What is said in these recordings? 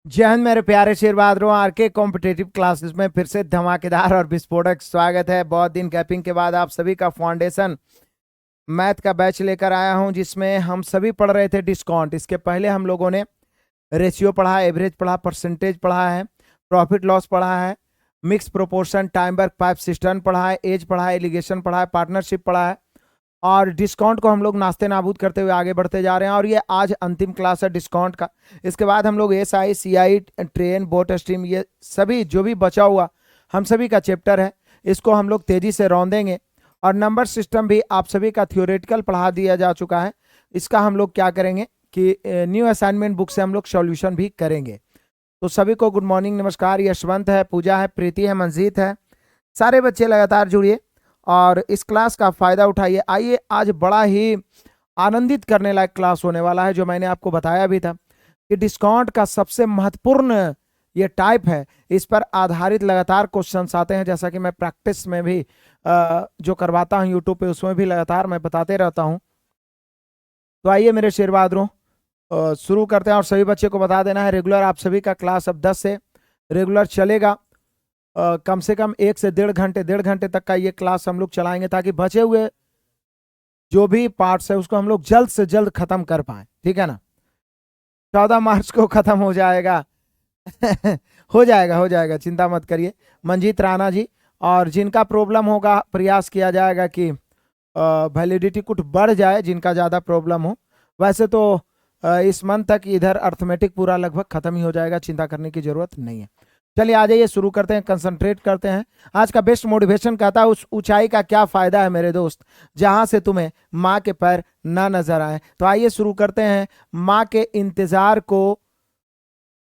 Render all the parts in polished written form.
जय हिंद मेरे प्यारे शेर बहादुरों। आरके कॉम्पिटेटिव क्लासेस में फिर से धमाकेदार और विस्फोटक स्वागत है। बहुत दिन गैपिंग के बाद आप सभी का फाउंडेशन मैथ का बैच लेकर आया हूं, जिसमें हम सभी पढ़ रहे थे डिस्काउंट। इसके पहले हम लोगों ने रेशियो पढ़ा, एवरेज पढ़ा, परसेंटेज पढ़ा है, प्रॉफिट लॉस पढ़ा है, mix proportion, time work pipe system पढ़ा है, एज पढ़ा है, एलिगेशन पढ़ा है, पार्टनरशिप पढ़ा है और डिस्काउंट को हम लोग नास्ते नाबूद करते हुए आगे बढ़ते जा रहे हैं। और ये आज अंतिम क्लास है डिस्काउंट का। इसके बाद हम लोग S I, C I, train, boat stream, ये सभी जो भी बचा हुआ हम सभी का चैप्टर है, इसको हम लोग तेजी से रौंदेंगे। और नंबर सिस्टम भी आप सभी का थियोरेटिकल पढ़ा दिया जा चुका है। इसका हम लोग क्या करेंगे कि न्यू असाइनमेंट बुक से हम लोग सॉल्यूशन भी करेंगे। तो सभी को गुड मॉर्निंग, नमस्कार। यशवंत है, पूजा है, प्रीति है, मंजीत है, सारे बच्चे लगातार जुड़िए और इस क्लास का फायदा उठाइए। आइए, आज बड़ा ही आनंदित करने लायक क्लास होने वाला है, जो मैंने आपको बताया भी था कि डिस्काउंट का सबसे महत्वपूर्ण ये टाइप है। इस पर आधारित लगातार क्वेश्चंस आते हैं, जैसा कि मैं प्रैक्टिस में भी जो करवाता हूं यूट्यूब पे, उसमें भी लगातार मैं बताते रहता हूं। तो आइए मेरे शेर बहादुरों, शुरू करते हैं। और सभी बच्चे को बता देना है, रेगुलर आप सभी का क्लास अब 10 से रेगुलर चलेगा। कम से कम 1 से 1.5 घंटे तक का ये क्लास हम लोग चलाएंगे, ताकि बचे हुए जो भी पार्ट्स है उसको हम लोग जल्द से जल्द खत्म कर पाए। ठीक है ना? 14 मार्च को खत्म हो जाएगा। हो जाएगा, चिंता मत करिए मंजीत राणा जी। और जिनका प्रॉब्लम होगा, प्रयास किया जाएगा कि वैलिडिटी कुछ बढ़ जाए, जिनका ज़्यादा प्रॉब्लम हो। वैसे तो इस मंथ तक इधर अर्थमेटिक पूरा लगभग खत्म ही हो जाएगा, चिंता करने की जरूरत नहीं है। चलिए आ जाइए, शुरू करते हैं, कंसंट्रेट करते हैं। आज का बेस्ट मोटिवेशन कहता है, उस ऊंचाई का क्या फायदा है मेरे दोस्त जहां से तुम्हें माँ के पैर ना नजर आए। तो आइए शुरू करते हैं। माँ के इंतजार को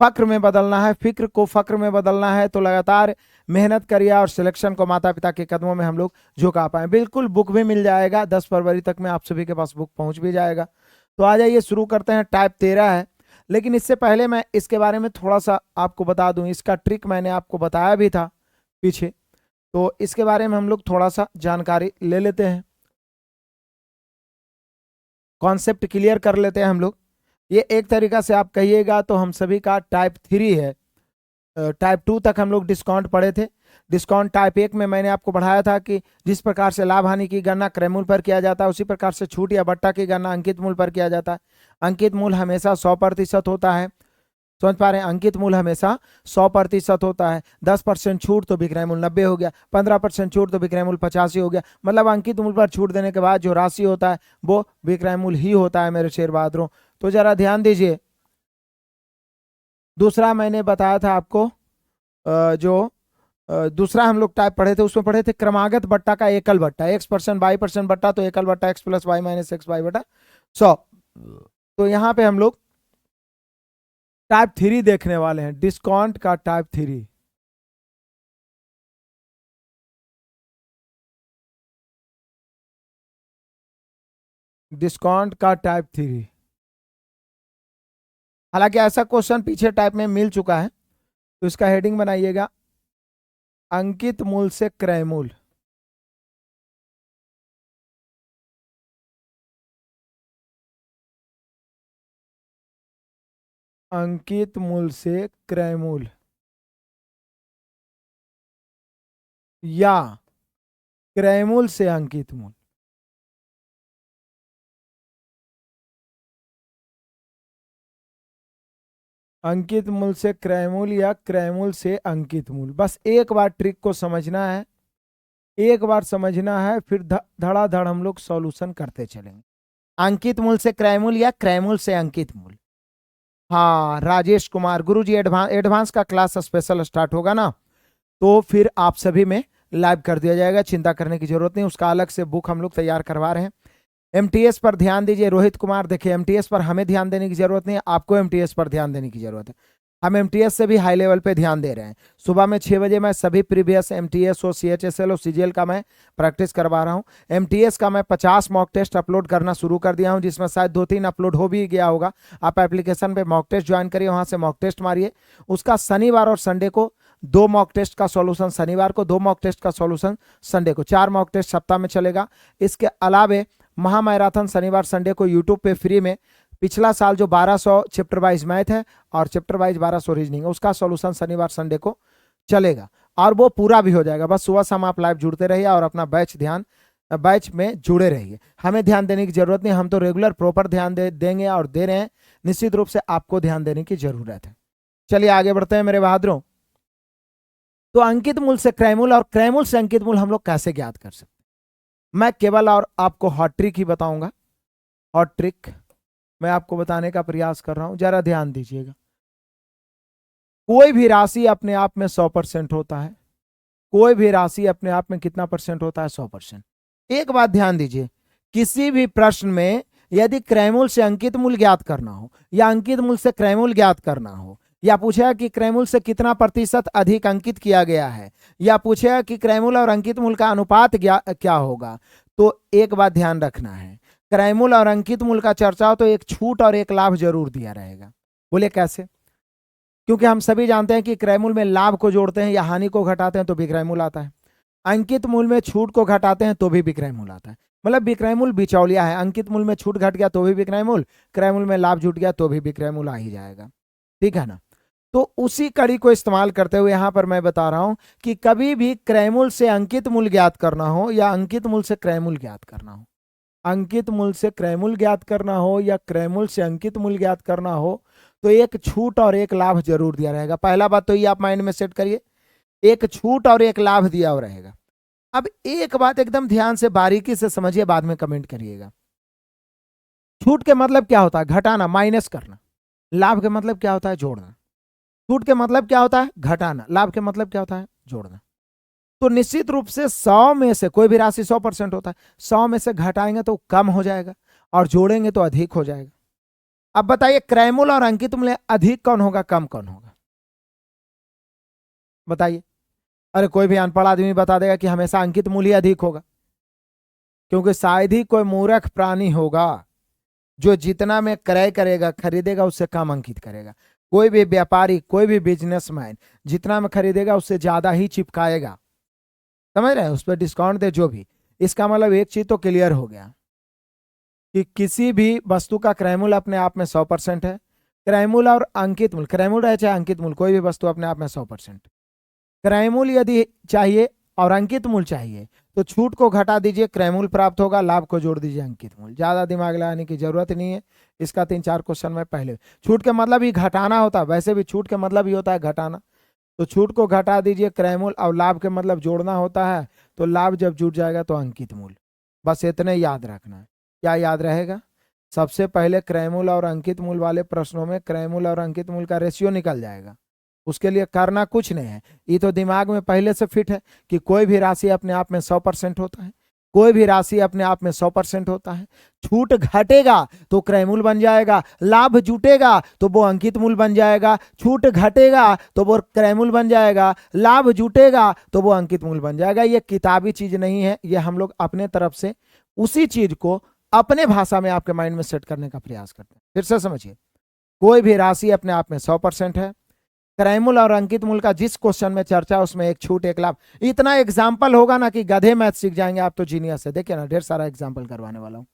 फक्र में बदलना है, फिक्र को फक्र में बदलना है, तो लगातार मेहनत करिए और सिलेक्शन को माता पिता के कदमों में हम लोग झुका पाए। बिल्कुल, बुक भी मिल जाएगा, 10 फरवरी तक में आप सभी के पास बुक पहुंच भी जाएगा। तो आ जाइए, शुरू करते हैं। टाइप 13 है, लेकिन इससे पहले मैं इसके बारे में थोड़ा सा आपको बता दूं। इसका ट्रिक मैंने आपको बताया भी था पीछे, तो इसके बारे में हम लोग थोड़ा सा जानकारी ले लेते हैं, कॉन्सेप्ट क्लियर कर लेते हैं हम लोग। ये एक तरीका से आप कहिएगा तो हम सभी का टाइप 3 है। टाइप 2 तक हम लोग डिस्काउंट पढ़े थे। डिस्काउंट टाइप 1 में मैंने आपको बढ़ाया था कि जिस प्रकार से लाभ हानि की गणना क्रय मूल्य पर किया जाता है, उसी प्रकार से छूट या बट्टा की गणना अंकित मूल्य पर किया जाता है। अंकित मूल्य हमेशा 100% होता है, समझ पा रहे हैं? अंकित मूल्य हमेशा 100% होता है। 10% छूट तो विक्रय मूल्य 90 हो गया, 15% छूट तो विक्रय मूल्य 85 हो गया। मतलब अंकित मूल्य पर छूट देने के बाद जो राशि होता है वो विक्रय मूल्य ही होता है मेरे शेर बहादुरों। तो जरा ध्यान दीजिए। दूसरा मैंने बताया था आपको, जो दूसरा हम लोग टाइप पढ़े थे, उसमें पढ़े थे क्रमागत बट्टा का एकल बट्टा। X% Y% बट्टा तो एकल बट्टा X + Y - X Y बटा 100। तो यहाँ पे हम लोग टाइप 3 देखने वाले हैं, डिस्काउंट का टाइप 3। डिस्काउंट का टाइप 3, हालांकि ऐसा क्वेश्चन पीछे टाइप में मिल चुका है, तो इसका हेडिंग बनाइएगा अंकित मूल्य से क्रय मूल्य। अंकित मूल्य से क्रय मूल्य या क्रय मूल्य से अंकित मूल्य। अंकित मूल्य से क्रय मूल्य या क्रय मूल्य से अंकित मूल्य। बस एक बार ट्रिक को समझना है, एक बार समझना है, फिर धड़ाधड़ हम लोग सॉल्यूशन करते चलेंगे। अंकित मूल्य से क्रय मूल्य या क्रय मूल्य से अंकित मूल्य। हाँ राजेश कुमार गुरुजी, एडवांस का क्लास स्पेशल स्टार्ट होगा ना, तो फिर आप सभी में लाइव कर दिया जाएगा, चिंता करने की जरूरत नहीं। उसका अलग से बुक हम लोग तैयार करवा रहे हैं। एमटीएस पर ध्यान दीजिए रोहित कुमार। देखिए, एमटीएस पर हमें ध्यान देने की जरूरत नहीं है, आपको एमटीएस पर ध्यान देने की जरूरत है। हम एमटीएस से भी हाई लेवल पे ध्यान दे रहे हैं। सुबह में 6 बजे मैं सभी प्रीवियस एमटीएस और सीएचएसएल और सीजीएल का मैं प्रैक्टिस करवा रहा हूं। एमटीएस का मैं 50 मॉक टेस्ट अपलोड करना शुरू कर दिया हूं, जिसमें शायद 2-3 अपलोड हो भी गया होगा। आप एप्लीकेशन पे मॉक टेस्ट ज्वाइन करिए, वहां से मॉक टेस्ट मारिए। उसका शनिवार और संडे को 2 मॉक टेस्ट का सॉल्यूशन, शनिवार को 2 मॉक टेस्ट का सॉल्यूशन, संडे को 4 मॉक टेस्ट सप्ताह में चलेगा। इसके अलावे महामैराथन शनिवार संडे को यूट्यूब पे फ्री में पिछला साल जो 1200 चैप्टर वाइज मैथ है और चैप्टर वाइज 1200 रीजनिंग है, उसका सॉल्यूशन शनिवार संडे को चलेगा और वो पूरा भी हो जाएगा। बस सुबह शाम आप लाइव जुड़ते रहिए और अपना बैच में जुड़े रहिए। हमें ध्यान देने की जरूरत नहीं, हम तो रेगुलर प्रॉपर ध्यान देंगे और दे रहे हैं। निश्चित रूप से आपको ध्यान देने की जरूरत है। चलिए आगे बढ़ते हैं मेरे बहादुरों। तो अंकित मूल से क्रयमूल और क्रयमूल से अंकित मूल हम लोग कैसे ज्ञात कर सकते हैं? मैं केवल और आपको हॉट ट्रिक ही बताऊंगा। हॉट ट्रिक मैं आपको बताने का प्रयास कर रहा हूं, जरा ध्यान दीजिएगा। कोई भी राशि अपने आप में 100% होता है। कोई भी राशि अपने आप में कितना परसेंट होता है? 100%। एक बात ध्यान दीजिए, किसी भी प्रश्न में यदि क्रयमूल से अंकित मूल ज्ञात करना हो या अंकित मूल से क्रयमूल ज्ञात करना हो, या पूछेगा कि क्रयमूल से कितना प्रतिशत अधिक अंकित किया गया है, या पूछेगा कि क्रयमूल और अंकित मूल का अनुपात क्या होगा, तो एक बात ध्यान रखना है, क्रयमूल और अंकित मूल का चर्चा हो तो एक छूट और एक लाभ जरूर दिया रहेगा। बोले कैसे? क्योंकि हम सभी जानते हैं कि क्रयमूल में लाभ को जोड़ते हैं या हानि को घटाते हैं तो विक्रय मूल आता है। अंकित मूल में छूट को घटाते हैं तो भी विक्रय मूल आता है। मतलब विक्रय मूल बिचौलिया है। अंकित मूल में छूट घट गया तो भी विक्रय मूल, क्रय मूल में लाभ जुट गया तो भी विक्रय मूल आ ही जाएगा। ठीक है ना? तो उसी कड़ी को इस्तेमाल करते हुए यहां पर मैं बता रहा हूं कि कभी भी क्रयमूल से अंकित मूल ज्ञात करना हो या अंकित मूल से क्रयमूल ज्ञात करना हो, अंकित मूल से क्रयमूल ज्ञात करना हो या क्रयमूल से अंकित मूल ज्ञात करना हो, तो एक छूट और एक लाभ जरूर दिया रहेगा। पहला बात तो ये आप माइंड में सेट करिए, एक छूट और एक लाभ दिया हुआ रहेगा। अब एक बात एकदम ध्यान से बारीकी से समझिए, बाद में कमेंट करिएगा। छूट के मतलब क्या होता है? घटाना, माइनस करना। लाभ के मतलब क्या होता है? जोड़ना। छूट के मतलब क्या होता है? घटाना। लाभ के मतलब क्या होता है? जोड़ना। तो निश्चित रूप से 100 में से कोई भी राशि 100% होता है, 100 में से घटाएंगे तो कम हो जाएगा और जोड़ेंगे तो अधिक हो जाएगा। अब बताइए क्रयमूल और अंकित मूल अधिक कौन होगा, कम कौन होगा? बताइए। अरे कोई भी अनपढ़ आदमी बता देगा कि हमेशा अंकित मूल ही अधिक होगा, क्योंकि शायद ही कोई मूर्ख प्राणी होगा जो जितना में क्रय करेगा, खरीदेगा, उससे कम अंकित करेगा। कोई भी व्यापारी, कोई भी बिजनेसमैन जितना में खरीदेगा उससे ज्यादा ही चिपकाएगा। समझ रहे हैं? उस पर डिस्काउंट दे जो भी। इसका मतलब एक चीज तो क्लियर हो गया कि किसी भी वस्तु का क्रयमूल अपने आप में 100% है। क्रयमूल और अंकित मूल, क्रयमूल रहे चाहे अंकित मूल, कोई भी वस्तु अपने आप में 100%। क्रयमूल यदि चाहिए और अंकित मूल चाहिए तो छूट को घटा दीजिए, क्रयमूल प्राप्त होगा, लाभ को जोड़ दीजिए, अंकित मूल। ज्यादा दिमाग लगाने की जरूरत नहीं है। इसका 3-4 क्वेश्चन में पहले, छूट के मतलब ही घटाना होता है, वैसे भी छूट के मतलब ही होता है घटाना। तो छूट को घटा दीजिए क्रयमूल, और लाभ के मतलब जोड़ना होता है, तो लाभ जब जुट जाएगा तो अंकित मूल। बस इतने याद रखना है। क्या याद रहेगा? सबसे पहले क्रयमूल और अंकित मूल वाले प्रश्नों में क्रयमूल और अंकित मूल का रेशियो निकल जाएगा। उसके लिए करना कुछ नहीं है, ये तो दिमाग में पहले से फिट है कि कोई भी राशि अपने आप में 100% होता है, कोई भी राशि अपने आप में 100% होता है। छूट घटेगा तो क्रयमूल बन जाएगा, लाभ जुटेगा तो वो अंकित मूल बन जाएगा, छूट घटेगा तो वो क्रयमूल बन जाएगा, लाभ जुटेगा तो वो अंकित मूल बन जाएगा। ये किताबी चीज नहीं है, ये हम लोग अपने तरफ से उसी चीज को अपने भाषा में आपके माइंड में सेट करने का प्रयास करते हैं। फिर से समझिए, कोई भी राशि अपने आप में 100% है। क्रयमूल और अंकित मूल का जिस क्वेश्चन में चर्चा, उसमें एक छूट एक लाभ। इतना एग्जाम्पल होगा ना कि गधे मैथ सीख जाएंगे आप, तो जीनियस है। देखिए ना, ढेर सारा एग्जाम्पल करवाने वाला हूं।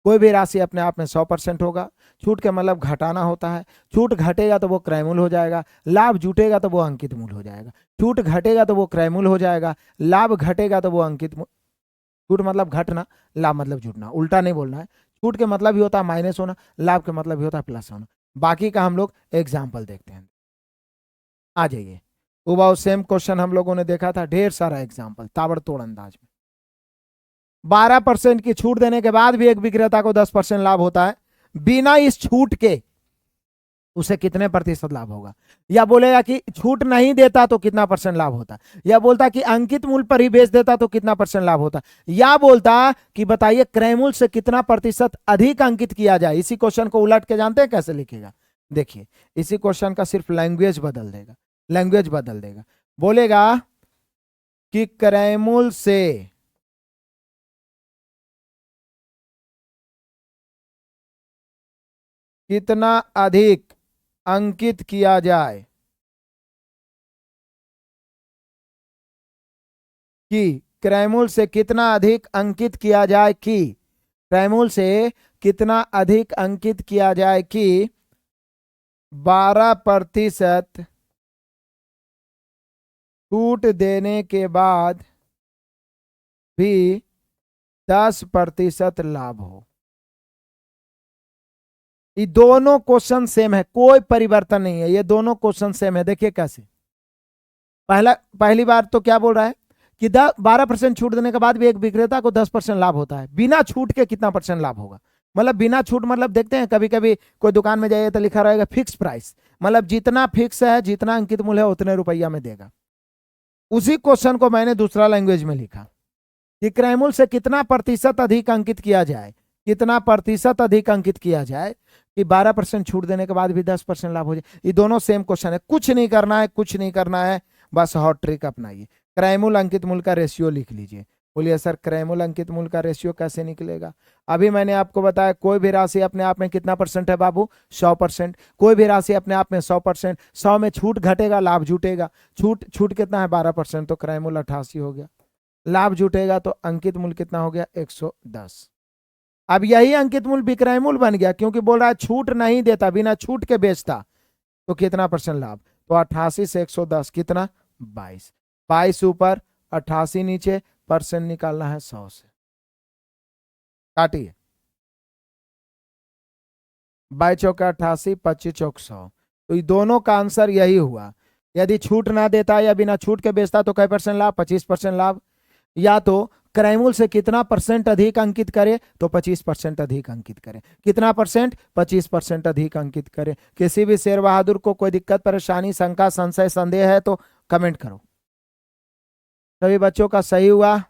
कोई भी राशि अपने आप में 100% होगा, छूट के मतलब घटाना होता है, छूट घटेगा तो वो क्रयमूल हो जाएगा, लाभ जुटेगा तो वो अंकित मूल हो जाएगा, छूट घटेगा तो वो क्रयमूल हो जाएगा, लाभ घटेगा तो वो अंकित मूल। छूट मतलब घटना, लाभ मतलब जुटना, उल्टा नहीं बोलना है। छूट के मतलब भी होता है माइनस होना, लाभ के मतलब भी होता है प्लस होना। बाकी का हम लोग एग्जाम्पल देखते हैं। आ जाइए, वो सेम क्वेश्चन हम लोगों ने देखा था, ढेर सारा एग्जाम्पल ताबड़तोड़ अंदाज में। 12% की छूट देने के बाद भी एक विक्रेता को 10% लाभ होता है, बिना इस छूट के उसे कितने प्रतिशत लाभ होगा? या बोलेगा कि छूट नहीं देता तो कितना परसेंट लाभ होता, या बोलता कि अंकित मूल्य पर ही बेच देता तो कितना परसेंट लाभ होता, या बोलता कि बताइए क्रयमूल्य से कितना प्रतिशत अधिक अंकित किया जाए। इसी क्वेश्चन को उलट के जानते हैं कैसे लिखेगा? देखिए, इसी क्वेश्चन का सिर्फ लैंग्वेज बदल देगा, लैंग्वेज बदल देगा। बोलेगा कि क्रयमूल्य से कितना अधिक अंकित किया जाए, कि क्रयमूल्य से कितना अधिक अंकित किया जाए, कि क्रयमूल्य से कितना अधिक अंकित किया जाए कि 12% छूट देने के बाद भी 10% लाभ हो। ये दोनों क्वेश्चन सेम है, कोई परिवर्तन नहीं है, ये दोनों क्वेश्चन सेम है। देखिए कैसे। पहली बार तो क्या बोल रहा है कि 12% छूट देने के बाद भी एक विक्रेता को 10% लाभ होता है। बिना छूट के कितना परसेंट लाभ होगा? मतलब बिना छूट मतलब देखते हैं कभी कभी कोई दुकान में जाइए तो लिखा रहेगा फिक्स प्राइस, मतलब जितना फिक्स है, जितना अंकित मूल्य है उतने रुपया में देगा। उसी क्वेश्चन को मैंने दूसरा लैंग्वेज में लिखा कि क्रय मूल्य से कितना प्रतिशत अधिक अंकित किया जाए, कितना प्रतिशत अधिक अंकित किया जाए कि 12% छूट देने के बाद भी 10% लाभ हो जाए। ये दोनों सेम क्वेश्चन है, कुछ नहीं करना है, कुछ नहीं करना है, बस हॉट ट्रिक अपनाइए। क्रय मूल्य अंकित मूल्य का रेशियो लिख लीजिए। बोलिए सर क्रय मूल्य अंकित मूल्य का रेशियो कैसे निकलेगा? अभी मैंने आपको बताया कोई भी राशि अपने आप में कितना परसेंट है बाबू? 100%। कोई भी राशि अपने आप में 100%, 100 में छूट घटेगा, लाभ जुटेगा। छूट कितना है? 12%, तो क्रय मूल्य 88 हो गया। लाभ जुटेगा तो अंकित मूल्य कितना हो गया? 110। अब यही अंकित मूल्य विक्रय मूल्य बन गया, क्योंकि बोल रहा है छूट नहीं देता, बिना छूट के बेचता, तो कितना परसेंट लाभ? तो 88 से 110 कितना? 22। 22 ऊपर 88 नीचे, परसेंट निकालना है 100 से। काटिए। 22 चौका 88, 25 चौक 100। तो ये दोनों का आंसर यही हुआ। यदि छूट ना देता या बिना छूट के बेचता तो कै परसेंट लाभ? 25% लाभ। या तो क्रय मूल्य से कितना परसेंट अधिक अंकित करे तो 25% अधिक अंकित करे। कितना परसेंट? 25% अधिक अंकित करे। किसी भी शेर बहादुर को कोई दिक्कत, परेशानी, शंका, संशय, संदेह है तो कमेंट करो। सभी बच्चों का सही हुआ।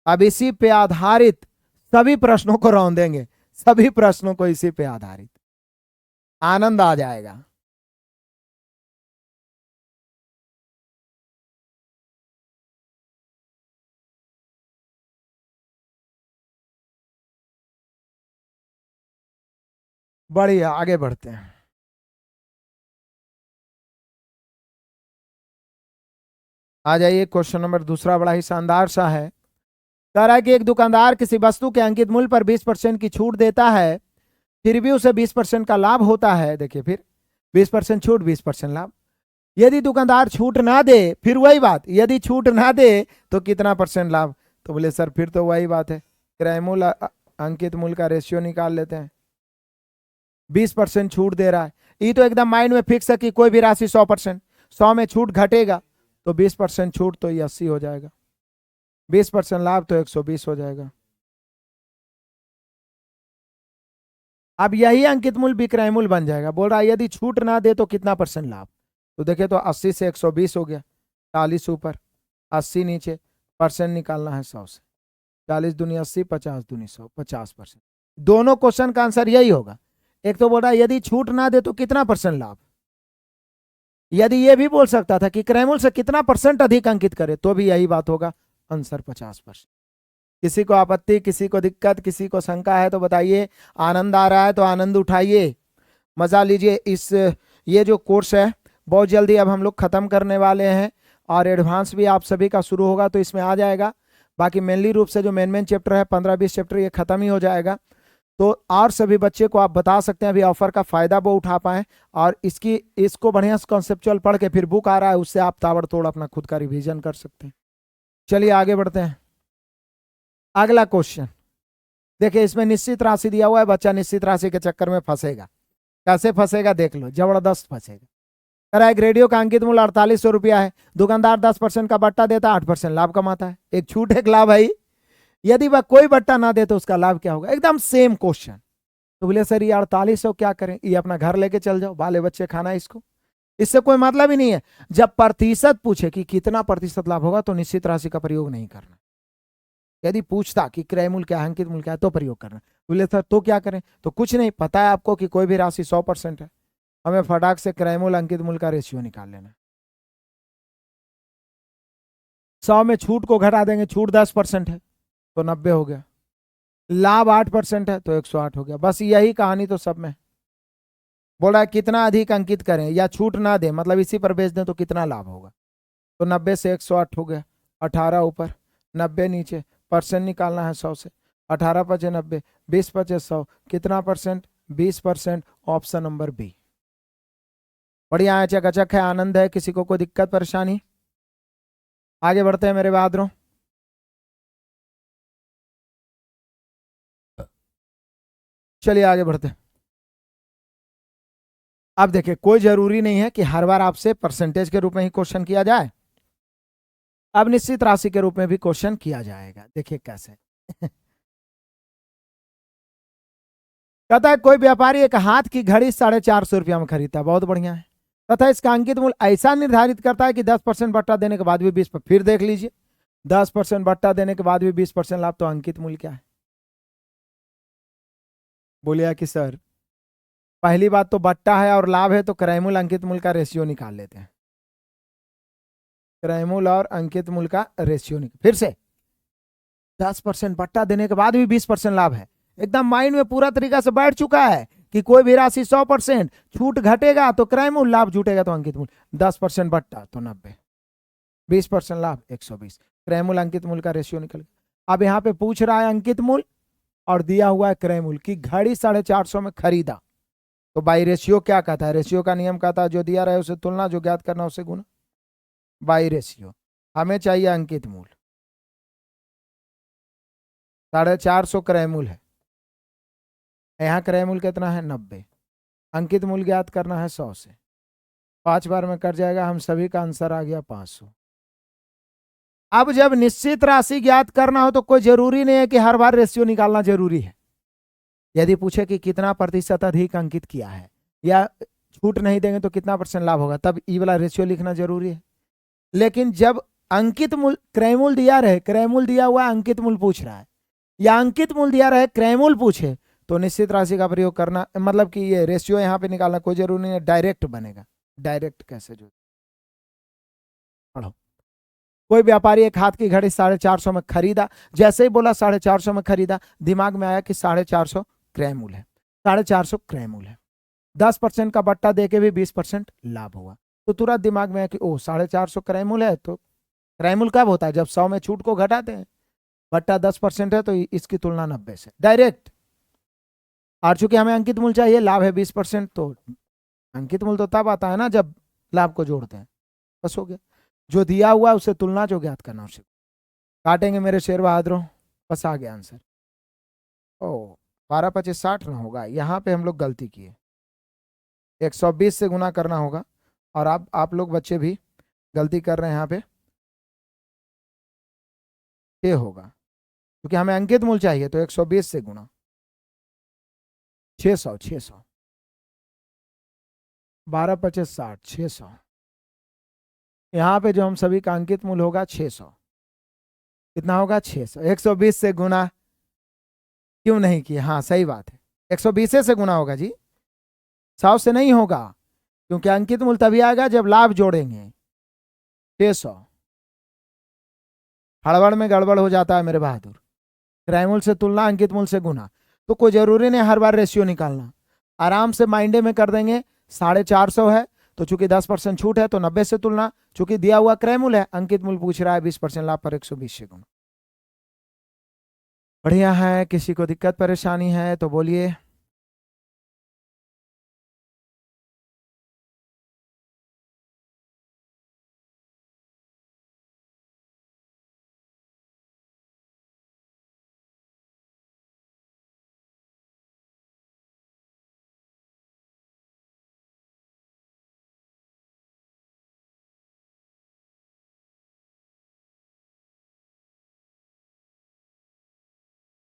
अब इसी पे आधारित सभी प्रश्नों को रौंद देंगे, सभी प्रश्नों को इसी पे आधारित। आनंद आ जाएगा। बढ़िया, आगे बढ़ते हैं। आ जाइए, क्वेश्चन नंबर दूसरा बड़ा ही शानदार सा है। कह रहा है कि एक दुकानदार किसी वस्तु के अंकित मूल्य पर 20% की छूट देता है, फिर भी उसे 20% का लाभ होता है। देखिए फिर 20% छूट, 20% लाभ। यदि दुकानदार छूट ना दे, फिर वही बात, यदि छूट ना दे तो कितना परसेंट लाभ? तो बोले सर फिर तो वही बात है, क्रय मूल्य अंकित मूल्य का रेशियो निकाल लेते हैं। 20% छूट दे रहा है, ये तो एकदम माइंड में फिक्स है कि कोई भी राशि 100%, 100 में छूट घटेगा तो 20% छूट तो ये 80 हो जाएगा, 20% लाभ तो 120 हो जाएगा। अब यही अंकित मूल्य विक्रय मूल्य बन जाएगा। बोल रहा है यदि छूट ना दे तो कितना परसेंट लाभ? तो देखे तो 80 से 120 हो गया, 40 ऊपर 80 नीचे, परसेंट निकालना है 100 से। 40 दूनी 80, 50 दूनी 100, 50%। दोनों क्वेश्चन का आंसर यही होगा। एक तो बोल रहा है यदि छूट ना दे तो कितना परसेंट लाभ, यदि ये भी बोल सकता था कि क्रय मूल्य से कितना परसेंट अधिक अंकित करे तो भी यही बात होगा, आंसर 50%। किसी को आपत्ति, किसी को दिक्कत, किसी को शंका है तो बताइए। आनंद आ रहा है तो आनंद उठाइए, मजा लीजिए। इस ये जो कोर्स है बहुत जल्दी अब हम लोग खत्म करने वाले हैं, और एडवांस भी आप सभी का शुरू होगा तो इसमें आ जाएगा। बाकी मेनली रूप से जो मेन चैप्टर है 15-20 चैप्टर ये खत्म ही हो जाएगा। तो और सभी बच्चे को आप बता सकते हैं अभी ऑफर का फायदा वो उठा पाए, और इसको बढ़िया से कॉन्सेप्चुअल पढ़ के फिर बुक आ रहा है उससे आप ताबड़तोड़ अपना खुद का रिवीजन कर सकते हैं। चलिए आगे बढ़ते हैं। अगला क्वेश्चन देखिए, इसमें निश्चित राशि दिया हुआ है, बच्चा निश्चित राशि के चक्कर में फंसेगा। कैसे फंसेगा देख लो, जबरदस्त फंसेगा। कह रहा है एक रेडियो का अंकित मूल्य 4800 रुपया है, दुकानदार 10% का बट्टा देता है, 8% लाभ कमाता है। एक छूट एक लाभ है। यदि वह कोई बट्टा ना दे तो उसका लाभ क्या होगा? एकदम सेम क्वेश्चन। तो बोले सर ये 4800 क्या करें, ये अपना घर लेके चल जाओ, बाले बच्चे खाना इसको, इससे कोई मतलब ही नहीं है। जब प्रतिशत पूछे कि कितना प्रतिशत लाभ होगा तो निश्चित राशि का प्रयोग नहीं करना। यदि पूछता कि क्रय मूल्य क्या है, अंकित मूल्य क्या है, तो प्रयोग करना। बोले सर तो क्या करें? तो कुछ नहीं, पता है आपको कि कोई भी राशि 100% है, हमें फटाक से क्रय मूल्य अंकित मूल्य का रेशियो निकाल लेना। 100 में छूट को घटा देंगे, छूट 10% है तो 90 हो गया, लाभ 8% है तो 108 हो गया। बस यही कहानी तो सब में। बोल रहा है कितना अधिक अंकित करें या छूट ना दें, मतलब इसी पर बेच दें तो कितना लाभ होगा। तो 90 से 108 हो गया, 18 ऊपर 90 नीचे, परसेंट निकालना है 100 से। 18 पचे 90, 20 पचे 100, कितना परसेंट? 20%। Option number B. बढ़िया है, चकाचक है, आनंद है, किसी को कोई दिक्कत परेशानी? आगे बढ़ते हैं मेरे बहादुरों। चलिए आगे बढ़ते हैं। अब देखिए, कोई जरूरी नहीं है कि हर बार आपसे परसेंटेज के रूप में ही क्वेश्चन किया जाए। अब निश्चित राशि के रूप में भी क्वेश्चन किया जाएगा। देखिए कैसे। कहता है कोई व्यापारी एक हाथ की घड़ी 450 रुपया में खरीदता, बहुत बढ़िया है, तथा इसका अंकित मूल्य ऐसा निर्धारित करता है कि 10% बट्टा देने के बाद भी 20, फिर देख लीजिए, 10% बट्टा देने के बाद भी 20% लाभ, तो अंकित मूल्य क्या है? बोलिए कि सर पहली बात तो बट्टा है और लाभ है, तो क्रय मूल्य अंकित मूल्य का रेशियो निकाल लेते हैं। क्रय मूल्य और अंकित मूल्य का रेशियो निकाल, फिर से 10% बट्टा देने के बाद भी 20% लाभ है, एकदम माइंड में पूरा तरीका से बैठ चुका है कि कोई भी राशि 100% छूट घटेगा तो क्रय मूल्य, लाभ जुटेगा तो अंकित मूल्य। 10% बट्टा तो 90, 20% लाभ 120, क्रय मूल्य अंकित मूल्य का रेशियो निकल गया। अब यहाँ पे पूछ रहा है अंकित मूल्य और दिया हुआ है क्रय मूल्य की घड़ी 450 में खरीदा, तो बाई रेशियो क्या कहता है? रेशियो का नियम कहता है जो दिया रहे उसे तुलना, जो ज्ञात करना उसे गुना। बाई रेशियो हमें चाहिए अंकित मूल्य, 450 क्रय मूल्य है, यहाँ क्रय मूल्य कितना है? 90। अंकित मूल्य ज्ञात करना है 100 से, 5 बार में कट जाएगा, हम सभी का आंसर आ गया 500। अब जब निश्चित राशि ज्ञात करना हो तो कोई जरूरी नहीं है कि हर बार रेशियो निकालना जरूरी है। यदि पूछे कि कितना प्रतिशत अधिक अंकित किया है या छूट नहीं देंगे तो कितना % लाभ होगा, तब ई वाला रेशियो लिखना जरूरी है। लेकिन जब अंकित मूल्य, क्रय मूल्य दिया रहे, क्रय मूल्य दिया हुआ अंकित मूल्य पूछ रहा है, या अंकित मूल्य दिया रहे क्रय मूल्य पूछे, तो निश्चित राशि का प्रयोग करना, मतलब कि ये रेशियो यहाँ पे निकालना कोई जरूरी नहीं है, डायरेक्ट बनेगा। डायरेक्ट कैसे जो पढ़ो। कोई व्यापारी एक हाथ की घड़ी 450 में खरीदा, जैसे ही बोला 450 में खरीदा, दिमाग में आया कि 450 क्रय मूल्य है, 450 क्रय मूल्य है, 10% का बट्टा देके भी 20% लाभ हुआ, तो तुरंत दिमाग में आया कि ओ 450 क्रय मूल्य है, तो क्रय मूल्य कब होता है? जब 100 में छूट को घटाते हैं, बट्टा 10% है तो इसकी तुलना 90 से, डायरेक्ट। और चूंकि हमें अंकित मूल्य चाहिए, लाभ है 20%, तो अंकित मूल्य तो तब आता है ना जब लाभ को जोड़ते हैं, बस हो गया। जो दिया हुआ उसे तुलना, जो ज्ञात करना उसे काटेंगे मेरे शेर बहादुरों, बस आ गया आंसर। ओ 12 25 60 ना होगा, यहाँ पे हम लोग गलती किए, 120 से गुना करना होगा, और आप लोग बच्चे भी गलती कर रहे हैं, यहाँ पे 6 होगा, क्योंकि हमें अंकित मूल्य चाहिए, तो 120 से गुना 600, 600, 12 25 60, 600, यहाँ पे जो हम सभी का अंकित मूल्य होगा 600, कितना होगा? 600। 120 से गुना क्यों नहीं किया? हाँ सही बात है, 120 से गुना होगा जी, 100 से नहीं होगा, क्योंकि अंकित मूल्य तभी आएगा जब लाभ जोड़ेंगे। 600, हड़बड़ में गड़बड़ हो जाता है मेरे बहादुर, क्रय मूल्य से तुलना, अंकित मूल्य से गुना, तो कोई जरूरी नहीं हर बार रेशियो निकालना, आराम से माइंडे में कर देंगे। 450 है तो चूंकि 10% छूट है तो 90 से तुलना, चूंकि दिया हुआ क्रय मूल्य है, अंकित मूल्य पूछ रहा है, 20% लाभ पर 120 से गुना। बढ़िया है, किसी को दिक्कत परेशानी है तो बोलिए।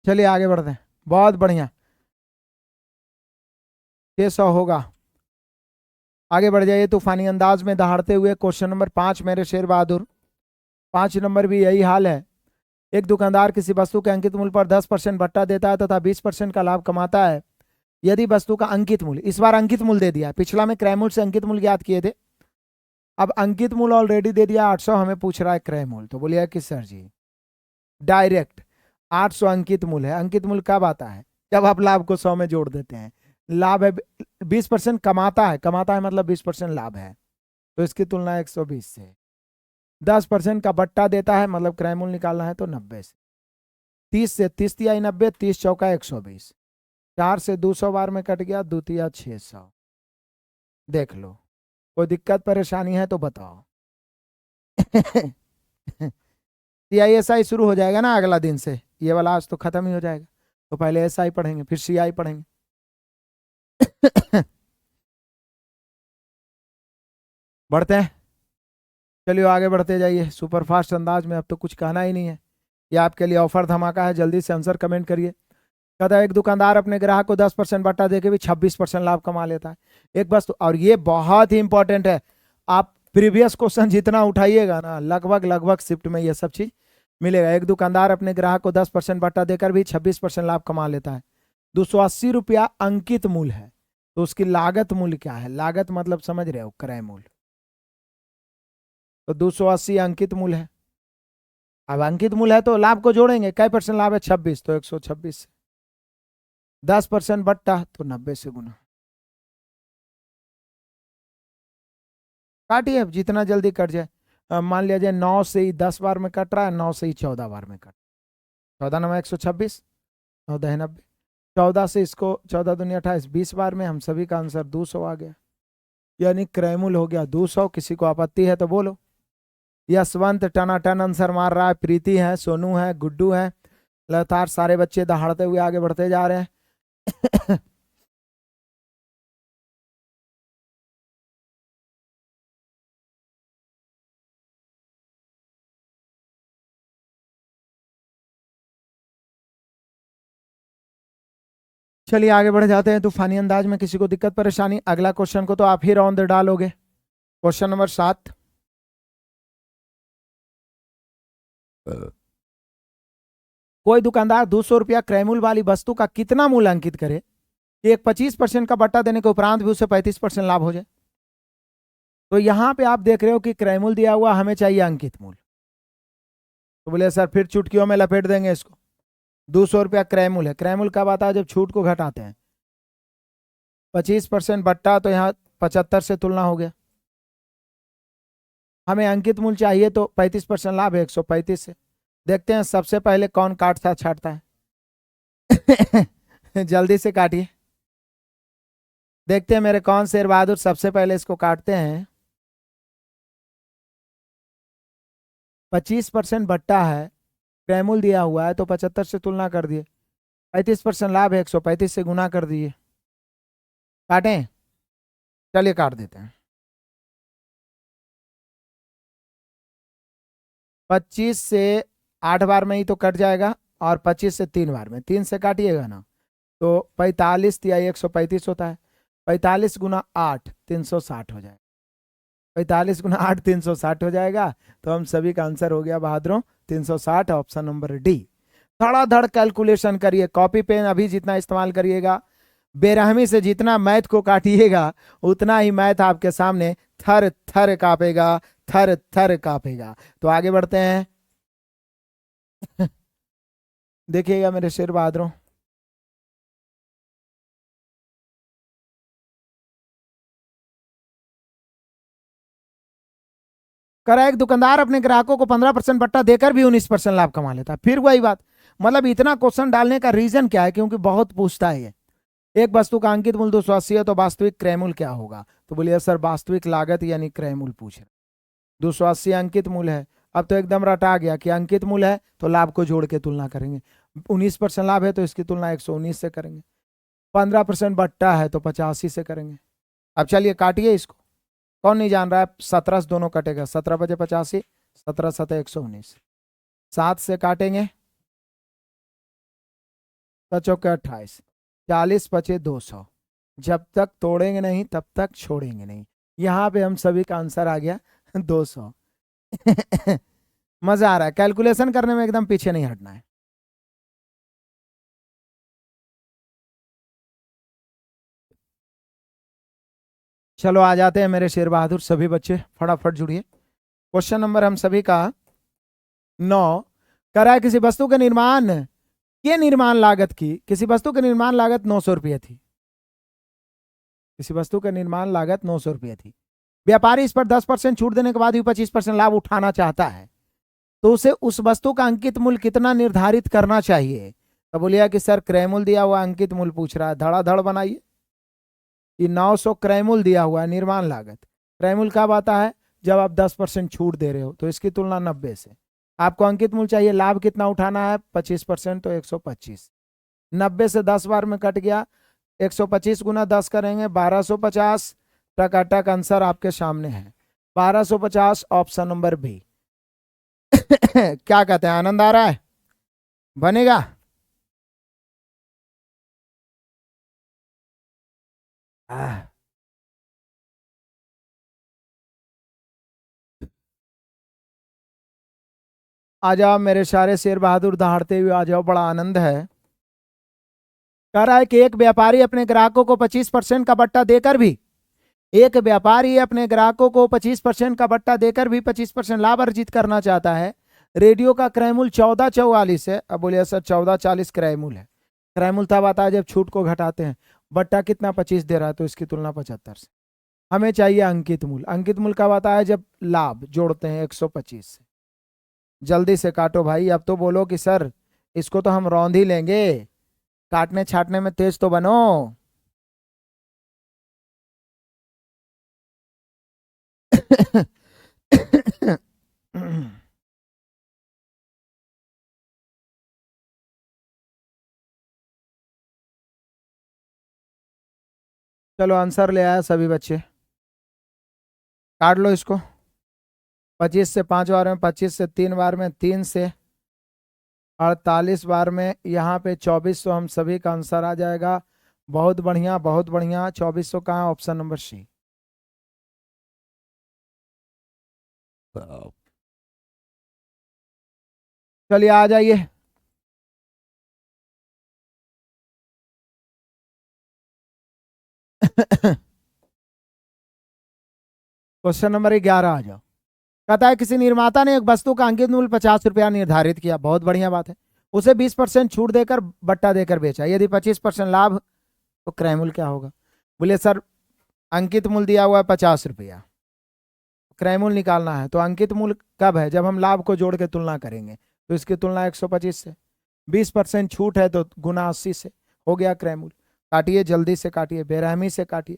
चलिए आगे बढ़ते हैं, बहुत बढ़िया, 600 होगा। आगे बढ़ जाइए, तूफानी अंदाज में दहाड़ते हुए क्वेश्चन नंबर 5 मेरे शेर बहादुर। 5 नंबर भी यही हाल है। एक दुकानदार किसी वस्तु के अंकित मूल्य पर 10% बट्टा देता है तथा 20% का लाभ कमाता है। यदि वस्तु का अंकित मूल्य, इस बार अंकित मूल्य दे दिया, पिछला में क्रय मूल्य से अंकित मूल्य ज्ञात किए थे, अब अंकित मूल्य ऑलरेडी दे दिया 800, हमें पूछ रहा है क्रय मूल्य, तो बोलिए कि सर जी डायरेक्ट 800 अंकित मूल्य है। अंकित मूल्य कब आता है? जब आप लाभ को 100 में जोड़ देते हैं। लाभ है 20% कमाता है, कमाता है मतलब 20% लाभ है, तो इसकी तुलना 120 से। 10% का बट्टा देता है, मतलब क्रय मूल्य निकालना है तो 90 से। 30 से 30 तिहाई 90, 30 चौका 120, 4 से 200 बार में कट गया, 2 तिया 600। देख लो, कोई दिक्कत परेशानी है तो बताओ। CISI शुरू हो जाएगा ना अगला दिन से, ये वाला आज तो खत्म ही हो जाएगा, तो पहले SI पढ़ेंगे फिर CI पढ़ेंगे। बढ़ते हैं, चलिए आगे बढ़ते जाइए सुपर फास्ट अंदाज में। अब तो कुछ कहना ही नहीं है, ये आपके लिए ऑफर धमाका है, जल्दी से आंसर कमेंट करिए। कहता है एक दुकानदार अपने ग्राहक को 10% बट्टा देके भी 26% लाभ कमा लेता है। एक बस तो, और ये बहुत ही इंपॉर्टेंट है, आप प्रीवियस क्वेश्चन जितना उठाइएगा ना लगभग शिफ्ट में ये सब चीज मिलेगा। एक दुकानदार अपने ग्राहक को 10% बट्टा देकर भी 26% लाभ कमा लेता है। 280 रुपया अंकित मूल्य है, तो उसकी लागत मूल्य क्या है? लागत मतलब समझ रहे हो, क्रय मूल्य। तो 280 अंकित मूल्य है। अब अंकित मूल्य है तो लाभ को जोड़ेंगे, कै % लाभ है? 26, तो 126 से 10% बट्टा तो 90 से गुना। काटिए अब जितना जल्दी कट जाए। मान लिया जाए 9 से ही 10 बार में कट रहा है, 9 से ही 14 बार में कट, 14 9 126, 9 10 90, 14 से इसको 14 दूनी 28, 20 बार में हम सभी का आंसर 200 आ गया, यानी क्रयमूल्य हो गया 200। किसी को आपत्ति है तो बोलो। यशवंत टनाटन आंसर मार रहा है, प्रीति है, सोनू है, गुड्डू है, लगातार सारे बच्चे दहाड़ते हुए आगे बढ़ते जा रहे हैं। चलिए आगे बढ़ जाते हैं तूफानी अंदाज में। किसी को दिक्कत परेशानी? अगला क्वेश्चन को तो आप ही राउंड डालोगे। क्वेश्चन नंबर 7, कोई दुकानदार 200 रुपया क्रयमूल्य वाली वस्तु का कितना मूल्य अंकित करे कि एक 25% का बट्टा देने के उपरांत भी उसे 35% लाभ हो जाए? तो यहां पे आप देख रहे हो कि क्रयमूल्य दिया हुआ, हमें चाहिए अंकित मूल्य। तो बोले सर फिर चुटकियों में लपेट देंगे इसको। 200 रुपया क्रयमूल्य है, क्रयमूल्य कब आता है? जब छूट को घटाते हैं। 25% बट्टा, तो यहाँ 75 से तुलना हो गया। हमें अंकित मूल्य चाहिए तो 35% लाभ है 135 से। देखते हैं सबसे पहले कौन काटता छाटता है। जल्दी से काटिए, देखते हैं मेरे कौन शेर बहादुर सबसे पहले इसको काटते हैं। 25% बट्टा है, क्रयमूल्य दिया हुआ है, तो 75 से तुलना कर दिए, 35% लाभ है 135 से गुना कर दिए। काटें? चलिए काट देते हैं। 25 से 8 बार में ही तो कट जाएगा, और 25 से 3 बार में, 3 से काटिएगा ना तो 45 या 135 होता है। 45 गुना 8 360 हो जाएगा, 45 गुना 8 360 हो जाएगा। तो हम सभी का आंसर हो गया बहादुरों 360, ऑप्शन नंबर डी। धड़ाधड़ कैलकुलेशन करिए, कॉपी पेन अभी जितना इस्तेमाल करिएगा, बेरहमी से जितना मैथ को काटिएगा उतना ही मैथ आपके सामने थर थर कांपेगा, थर थर कांपेगा। तो आगे बढ़ते हैं। देखिएगा मेरे शेर बहादुरों, करा एक दुकानदार अपने ग्राहकों को 15% बट्टा देकर भी 19% लाभ कमा लेता है। फिर वही बात, मतलब इतना क्वेश्चन डालने का रीजन क्या है? क्योंकि बहुत पूछता है ये। एक वस्तु का अंकित मूल्य 280 है, तो वास्तविक क्रय मूल्य क्या होगा? तो बोलिए सर वास्तविक लागत यानी क्रय मूल्य पूछ रहे। 280 अंकित मूल्य है, अब तो एकदम रटा गया कि अंकित मूल्य है तो लाभ को जोड़ के तुलना करेंगे। 19% लाभ है तो इसकी तुलना 119 से करेंगे। 15% बट्टा है तो 85 से करेंगे। अब चलिए काटिए इसको। कौन नहीं जान रहा है? 17 से दोनों कटेगा, 17 बजे 85, 17 7 119, 7 से काटेंगे 28, 40 बचे 200। जब तक तोड़ेंगे नहीं तब तक छोड़ेंगे नहीं। यहाँ पे हम सभी का आंसर आ गया 200। मजा आ रहा है, कैलकुलेशन करने में एकदम पीछे नहीं हटना है। चलो आ जाते हैं मेरे शेर बहादुर, सभी बच्चे फटाफट जुड़िए। क्वेश्चन नंबर हम सभी का 9, करा किसी वस्तु के निर्माण लागत की, किसी वस्तु की निर्माण लागत 900 रुपये थी। किसी वस्तु का निर्माण लागत 900 रुपये थी। व्यापारी इस पर 10% छूट देने के बाद भी 25% लाभ उठाना चाहता है। तो उसे उस वस्तु का अंकित मूल्य कितना निर्धारित करना चाहिए। तो बोलिए कि सर क्रय मूल्य दिया हुआ अंकित मूल्य पूछ रहा है, धड़ाधड़ बनाइए कि 900 क्रय मूल्य दिया हुआ है, निर्माण लागत। क्रय मूल्य कब आता है, जब आप 10% छूट दे रहे हो, तो इसकी तुलना 90 से। आपको अंकित मूल्य चाहिए, लाभ कितना उठाना है 25%, तो 125। 90 से 10 बार में कट गया, 125 गुना 10 करेंगे 1250। टकाटक आंसर आपके सामने है 1250, ऑप्शन नंबर बी। क्या कहते हैं, आनंद आ रहा है, बनेगा। आ जाओ मेरे सारे शेर बहादुर दहाड़ते हुए आ जाओ, बड़ा आनंद है। कह रहा है कि एक व्यापारी अपने ग्राहकों को 25% का बट्टा देकर भी, एक व्यापारी अपने ग्राहकों को 25% का बट्टा देकर भी 25% लाभ अर्जित करना चाहता है। रेडियो का क्रय मूल्य 1444 है। अब बोलिए सर 1440 क्रय मूल्य है। क्रय मूल्य तब आता है जब छूट को घटाते हैं। बट्टा कितना 25 दे रहा है, तो इसकी तुलना 75 से। हमें चाहिए अंकित मूल्य। अंकित मूल्य कब आता है, जब लाभ जोड़ते हैं 125 से। जल्दी से काटो भाई, अब तो बोलो कि सर इसको तो हम रौंद ही लेंगे, काटने छाटने में तेज तो बनो। चलो आंसर ले आया सभी बच्चे, काट लो इसको। 25 से 5 बार में, 25 से 3 बार में, 3 से 48 बार में, यहाँ पे 2400 हम सभी का आंसर आ जाएगा। बहुत बढ़िया बहुत बढ़िया। 2400 कहाँ, ऑप्शन नंबर सी। चलिए आ जाइए। क्वेश्चन नंबर 11 आ जाओ। कहता है किसी निर्माता ने एक वस्तु का अंकित मूल्य 50 रुपया निर्धारित किया, बहुत बढ़िया बात है। उसे 20% छूट देकर बट्टा देकर बेचा, यदि 25% लाभ, तो क्रय मूल्य क्या होगा। बोले सर अंकित मूल्य दिया हुआ है 50 रुपया, क्रय मूल्य निकालना है, तो अंकित मूल्य कब है, जब हम लाभ को जोड़ के तुलना करेंगे, तो इसकी तुलना 125 से। 20% छूट है तो गुना 80 से हो गया क्रय मूल्य। काटिए जल्दी से काटिए, बेरहमी से काटिए।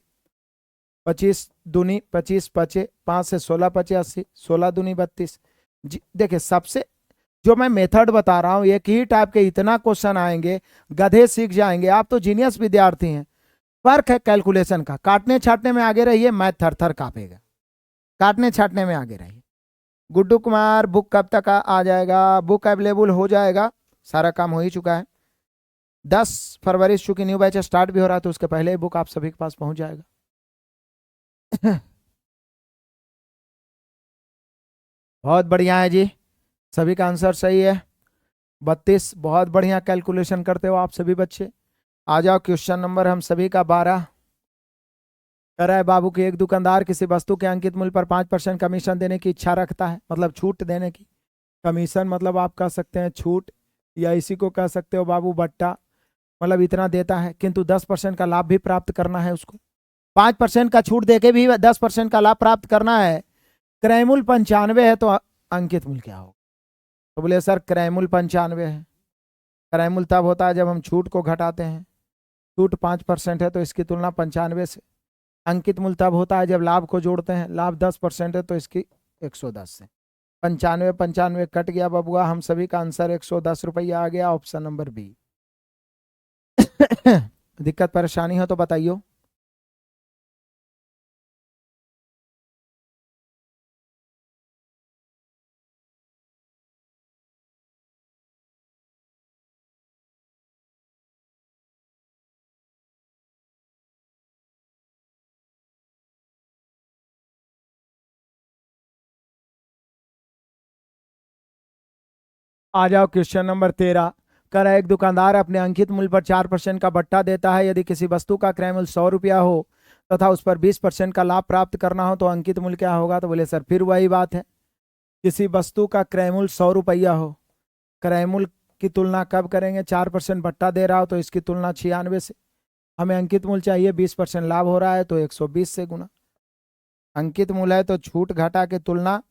25 दूनी 25 पचे, 5 से 16 पचे 80, 16 दूनी 32। देखिए सबसे, जो मैं मेथड बता रहा हूं एक ही टाइप के इतना क्वेश्चन आएंगे, गधे सीख जाएंगे। आप तो जीनियस विद्यार्थी हैं। फर्क है कैलकुलेशन का। काटने छाटने में आगे रहिए, मैथ थर थर कांपेगा। काटने छाटने में आगे रहिए। गुड्डू कुमार बुक कब तक आ जाएगा, बुक अवेलेबल हो जाएगा, सारा काम हो ही चुका है। 10 फरवरी चूंकि न्यू बैच स्टार्ट भी हो रहा है, तो उसके पहले ही बुक आप सभी के पास पहुंच जाएगा। बहुत बढ़िया है जी, सभी का आंसर सही है। 32, बहुत बढ़िया कैलकुलेशन करते हो आप सभी बच्चे। आ जाओ क्वेश्चन नंबर हम सभी का 12। कह रहा है बाबू की एक दुकानदार किसी वस्तु के अंकित मूल्य पर 5% कमीशन देने की इच्छा रखता है, मतलब छूट देने की। कमीशन मतलब आप कह सकते हैं छूट, या इसी को कह सकते हो बाबू बट्टा, मतलब इतना देता है, किंतु 10% का लाभ भी प्राप्त करना है उसको। 5% का छूट देके भी 10% का लाभ प्राप्त करना है। क्रय मूल्य 95 है, तो अंकित मूल्य क्या होगा। तो बोले सर क्रय मूल्य 95 है। क्रय मूल्य तब होता है जब हम छूट को घटाते हैं। छूट 5% है, तो इसकी तुलना 95 से। अंकित मूल्य तब होता है जब लाभ को जोड़ते हैं। लाभ 10% है, तो इसकी 110 से। 95 95 कट गया बबुआ, हम सभी का आंसर 110 रुपया आ गया, ऑप्शन नंबर बी। दिक्कत परेशानी हो तो बताइयो। आ जाओ क्वेश्चन नंबर 13। कर एक दुकानदार अपने अंकित मूल्य पर 4% का बट्टा देता है, यदि किसी वस्तु का क्रय मूल्य 100 रुपया हो तथा उस पर 20% का लाभ प्राप्त करना हो, तो अंकित मूल्य क्या होगा। तो बोले सर फिर वही बात है, किसी वस्तु का क्रय मूल्य 100 रुपया हो, क्रय मूल्य की तुलना कब करेंगे, 4% बट्टा दे रहा हो तो इसकी तुलना 96 से। हमें अंकित मूल्य चाहिए, 20% लाभ हो रहा है तो 120 से गुना। अंकित मूल्य है तो छूट घटा के तुलना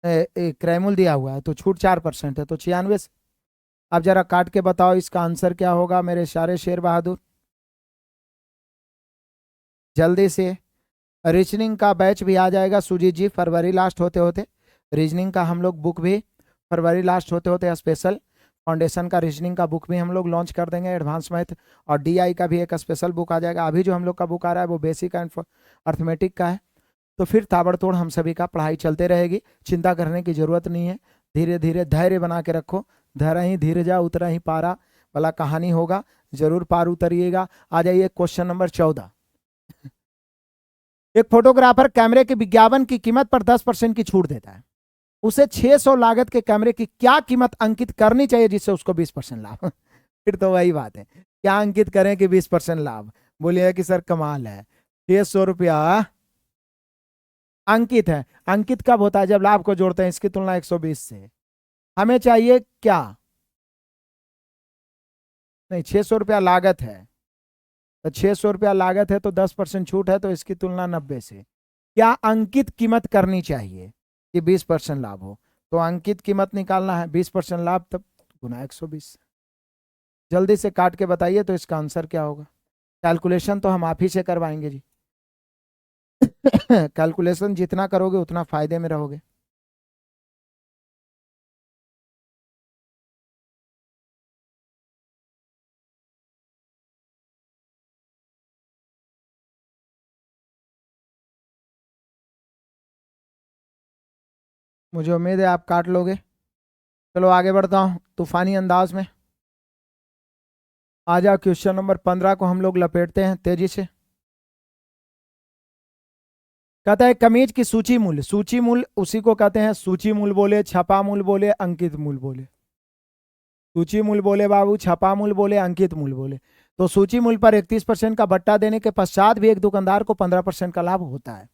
क्रैमुल दिया हुआ है तो छूट 4% है, तो 96 से। अब जरा काट के बताओ इसका आंसर क्या होगा मेरे सारे शेर बहादुर, जल्दी से। रीजनिंग का बैच भी आ जाएगा सुजीत जी फरवरी लास्ट होते होते। रीजनिंग का हम लोग बुक भी फरवरी लास्ट होते होते स्पेशल फाउंडेशन का रीजनिंग का बुक भी हम लोग लॉन्च कर देंगे, एडवांस मैथ और डीआई का भी एक स्पेशल बुक आ जाएगा। अभी जो हम लोग का बुक आ रहा है वो बेसिक एंड अर्थमेटिक का है। तो फिर ताबड़तोड़ हम सभी का पढ़ाई चलते रहेगी, चिंता करने की जरूरत नहीं है। धीरे धीरे धैर्य बना के रखो, धरा ही धीरे जा उतरा ही पारा वाला कहानी होगा, जरूर पार उतरिएगा। आ जाइए क्वेश्चन नंबर 14। एक फोटोग्राफर कैमरे के विज्ञापन की कीमत पर 10% की छूट देता है, उसे 600 लागत के कैमरे की क्या कीमत अंकित करनी चाहिए जिससे उसको 20% लाभ। फिर तो वही बात है, क्या अंकित करें कि 20% लाभ। बोलिए कि सर कमाल है, 600 रुपया अंकित है। अंकित कब होता है? जब लाभ को जोड़ते हैं, इसकी तुलना 120 से। हमें चाहिए क्या? नहीं, 600 रुपया लागत है, तो 600 रुपया लागत है तो 10% छूट है, तो इसकी तुलना 90 से। क्या अंकित कीमत करनी चाहिए कि 20% लाभ हो? तो अंकित कीमत निकालना है, 20% लाभ तब गुना 120। जल्दी से काट के बताइए तो इसका आंसर क्या होगा। कैलकुलेशन तो हम आप ही से करवाएंगे जी। कैलकुलेशन जितना करोगे उतना फायदे में रहोगे। मुझे उम्मीद है आप काट लोगे। चलो आगे बढ़ता हूं तूफानी अंदाज में। आ जाओ क्वेश्चन नंबर 15 को हम लोग लपेटते हैं तेजी से। कहता है कमीज की सूची मूल्य, सूची मूल्य उसी को कहते हैं सूची मूल्य बोले, छपा मूल्य बोले, अंकित मूल्य बोले। सूची मूल्य बोले बाबू, छपा मूल्य बोले, अंकित मूल्य बोले। तो सूची मूल्य पर 31% का बट्टा देने के पश्चात भी एक दुकानदार को 15% का लाभ होता है।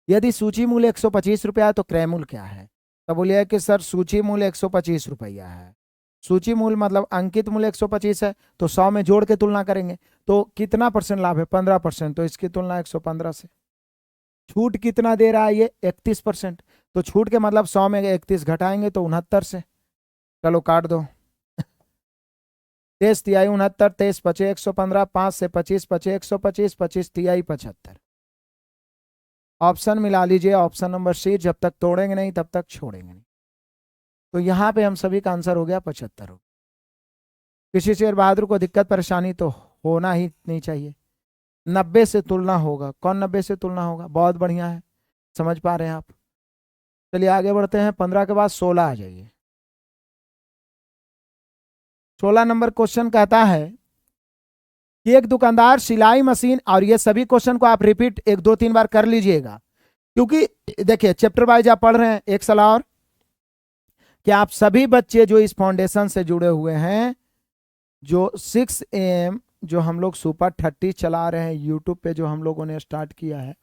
यदि सूची मूल्य 125 रुपया है तो क्रय मूल्य क्या है? तो बोलिए कि सर सूची मूल्य 125 रुपया है, सूची मूल्य मतलब अंकित मूल्य 125 है, तो 100 में जोड़ के तुलना करेंगे तो कितना परसेंट लाभ है? 15%, तो इसकी तुलना 115 से। छूट कितना दे रहा है ये? 31%, तो छूट के मतलब 100 में 31 घटाएंगे तो 69 से। चलो काट दो। 23 तिहाई 69, 23 पचे 115, 5 से 25 पचे 125, 25 तिहाई 75। ऑप्शन मिला लीजिए, ऑप्शन नंबर सी। जब तक तोड़ेंगे नहीं तब तक छोड़ेंगे नहीं। तो यहाँ पे हम सभी का आंसर हो गया 75। किसी शेर बहादुर को दिक्कत परेशानी तो होना ही नहीं चाहिए। 90 से तुलना होगा, कौन 90 से तुलना होगा? बहुत बढ़िया है, समझ पा रहे हैं आप। चलिए आगे बढ़ते हैं। 15 के बाद 16 आ जाइए। 16 नंबर क्वेश्चन कहता है कि एक दुकानदार सिलाई मशीन, और ये सभी क्वेश्चन को आप रिपीट 1 2 3 बार कर लीजिएगा, क्योंकि देखिए चैप्टर वाइज आप पढ़ रहे हैं। एक सलाह और कि आप सभी बच्चे जो इस फाउंडेशन से जुड़े हुए हैं, जो 6 AM जो हम लोग सुपर 30 चला रहे हैं यूट्यूब पे, जो हम लोगों ने स्टार्ट किया है,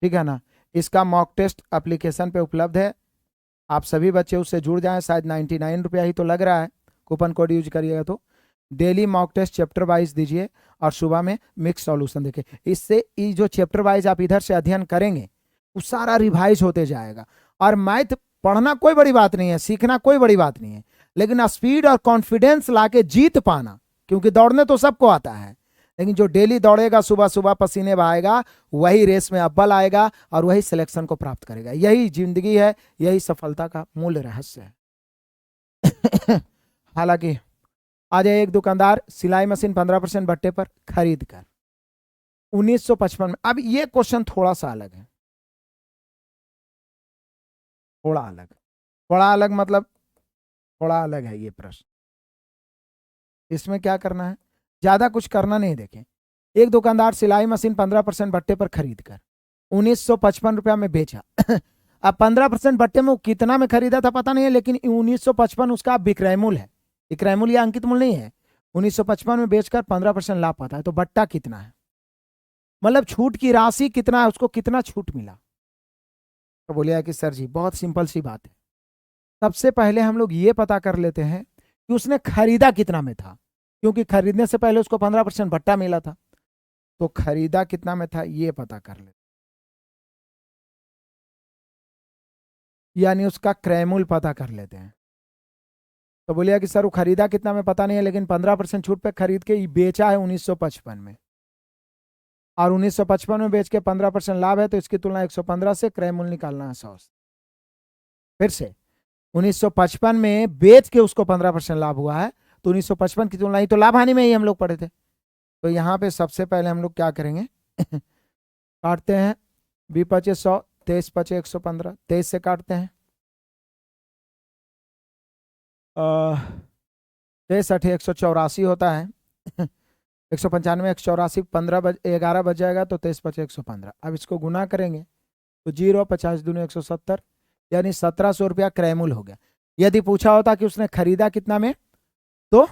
ठीक है ना, इसका मॉक टेस्ट एप्लीकेशन पे उपलब्ध है। आप सभी बच्चे उससे जुड़ जाएं। शायद 99 रुपया ही तो लग रहा है, कूपन कोड यूज करिएगा तो। Daily mock test chapter wise दीजिए और सुबह में मिक्स सॉल्यूशन देखिए। इससे जो चैप्टर वाइज आप इधर से अध्ययन करेंगे वो सारा रिवाइज होते जाएगा। और मैथ पढ़ना कोई बड़ी बात नहीं है, सीखना कोई बड़ी बात नहीं है, लेकिन स्पीड और कॉन्फिडेंस लाके जीत पाना, क्योंकि दौड़ने तो सबको आता है, लेकिन जो डेली दौड़ेगा, सुबह सुबह पसीने बहाएगा, वही रेस में अव्वल आएगा और वही सिलेक्शन को प्राप्त करेगा। यही जिंदगी है, यही सफलता का मूल रहस्य है। हालांकि आज एक दुकानदार सिलाई मशीन 15% भट्टे पर खरीद कर 1955 में। अब ये क्वेश्चन थोड़ा सा अलग है, थोड़ा अलग, थोड़ा अलग मतलब थोड़ा अलग है ये प्रश्न। इसमें क्या करना है, ज्यादा कुछ करना नहीं। देखें, एक दुकानदार सिलाई मशीन 15% भट्टे पर खरीद कर 1955 रुपया में बेचा। अब 15% भट्टे में वो कितना में खरीदा था पता नहीं है, लेकिन 1955 उसका विक्रय मूल्य है। विक्रय मूल्य या अंकित मूल्य नहीं है। 1955 में बेचकर 15% लाभ पाता है, तो बट्टा कितना है, मतलब छूट की राशि कितना है, उसको कितना छूट मिला। तो बोलिए कि सर जी बहुत सिंपल सी बात है। सबसे पहले हम लोग ये पता कर लेते हैं कि उसने खरीदा कितना में था, क्योंकि खरीदने से पहले उसको 15% भट्टा मिला था। तो खरीदा कितना में था ये पता कर ले। यानी उसका क्रय मूल्य पता कर लेते हैं। तो बोलिए कि सर वो खरीदा कितना में पता नहीं है, लेकिन 15% छूट पे खरीद के बेचा है 1955 में, और 1955 में बेच के 15% लाभ है, तो इसकी तुलना 115 से, क्रय मूल्य निकालना है 100 से। फिर से 1955 में बेच के उसको 15% लाभ हुआ है, तो 1955 की तुलना ही तो लाभ हानि में ही हम लोग पढ़े थे। तो यहाँ पे सबसे पहले हम लोग क्या करेंगे काटते हैं 20×5 100, 23×5 115, 23 से काटते हैं, 23×8 184 होता है 195 184, 11 बच जाएगा, तो 23×5 115। अब इसको गुना करेंगे तो 0, 50 दूनी 170, यानी 1700 रुपया क्रय मूल्य हो गया। यदि पूछा होता कि उसने खरीदा कितना में, तो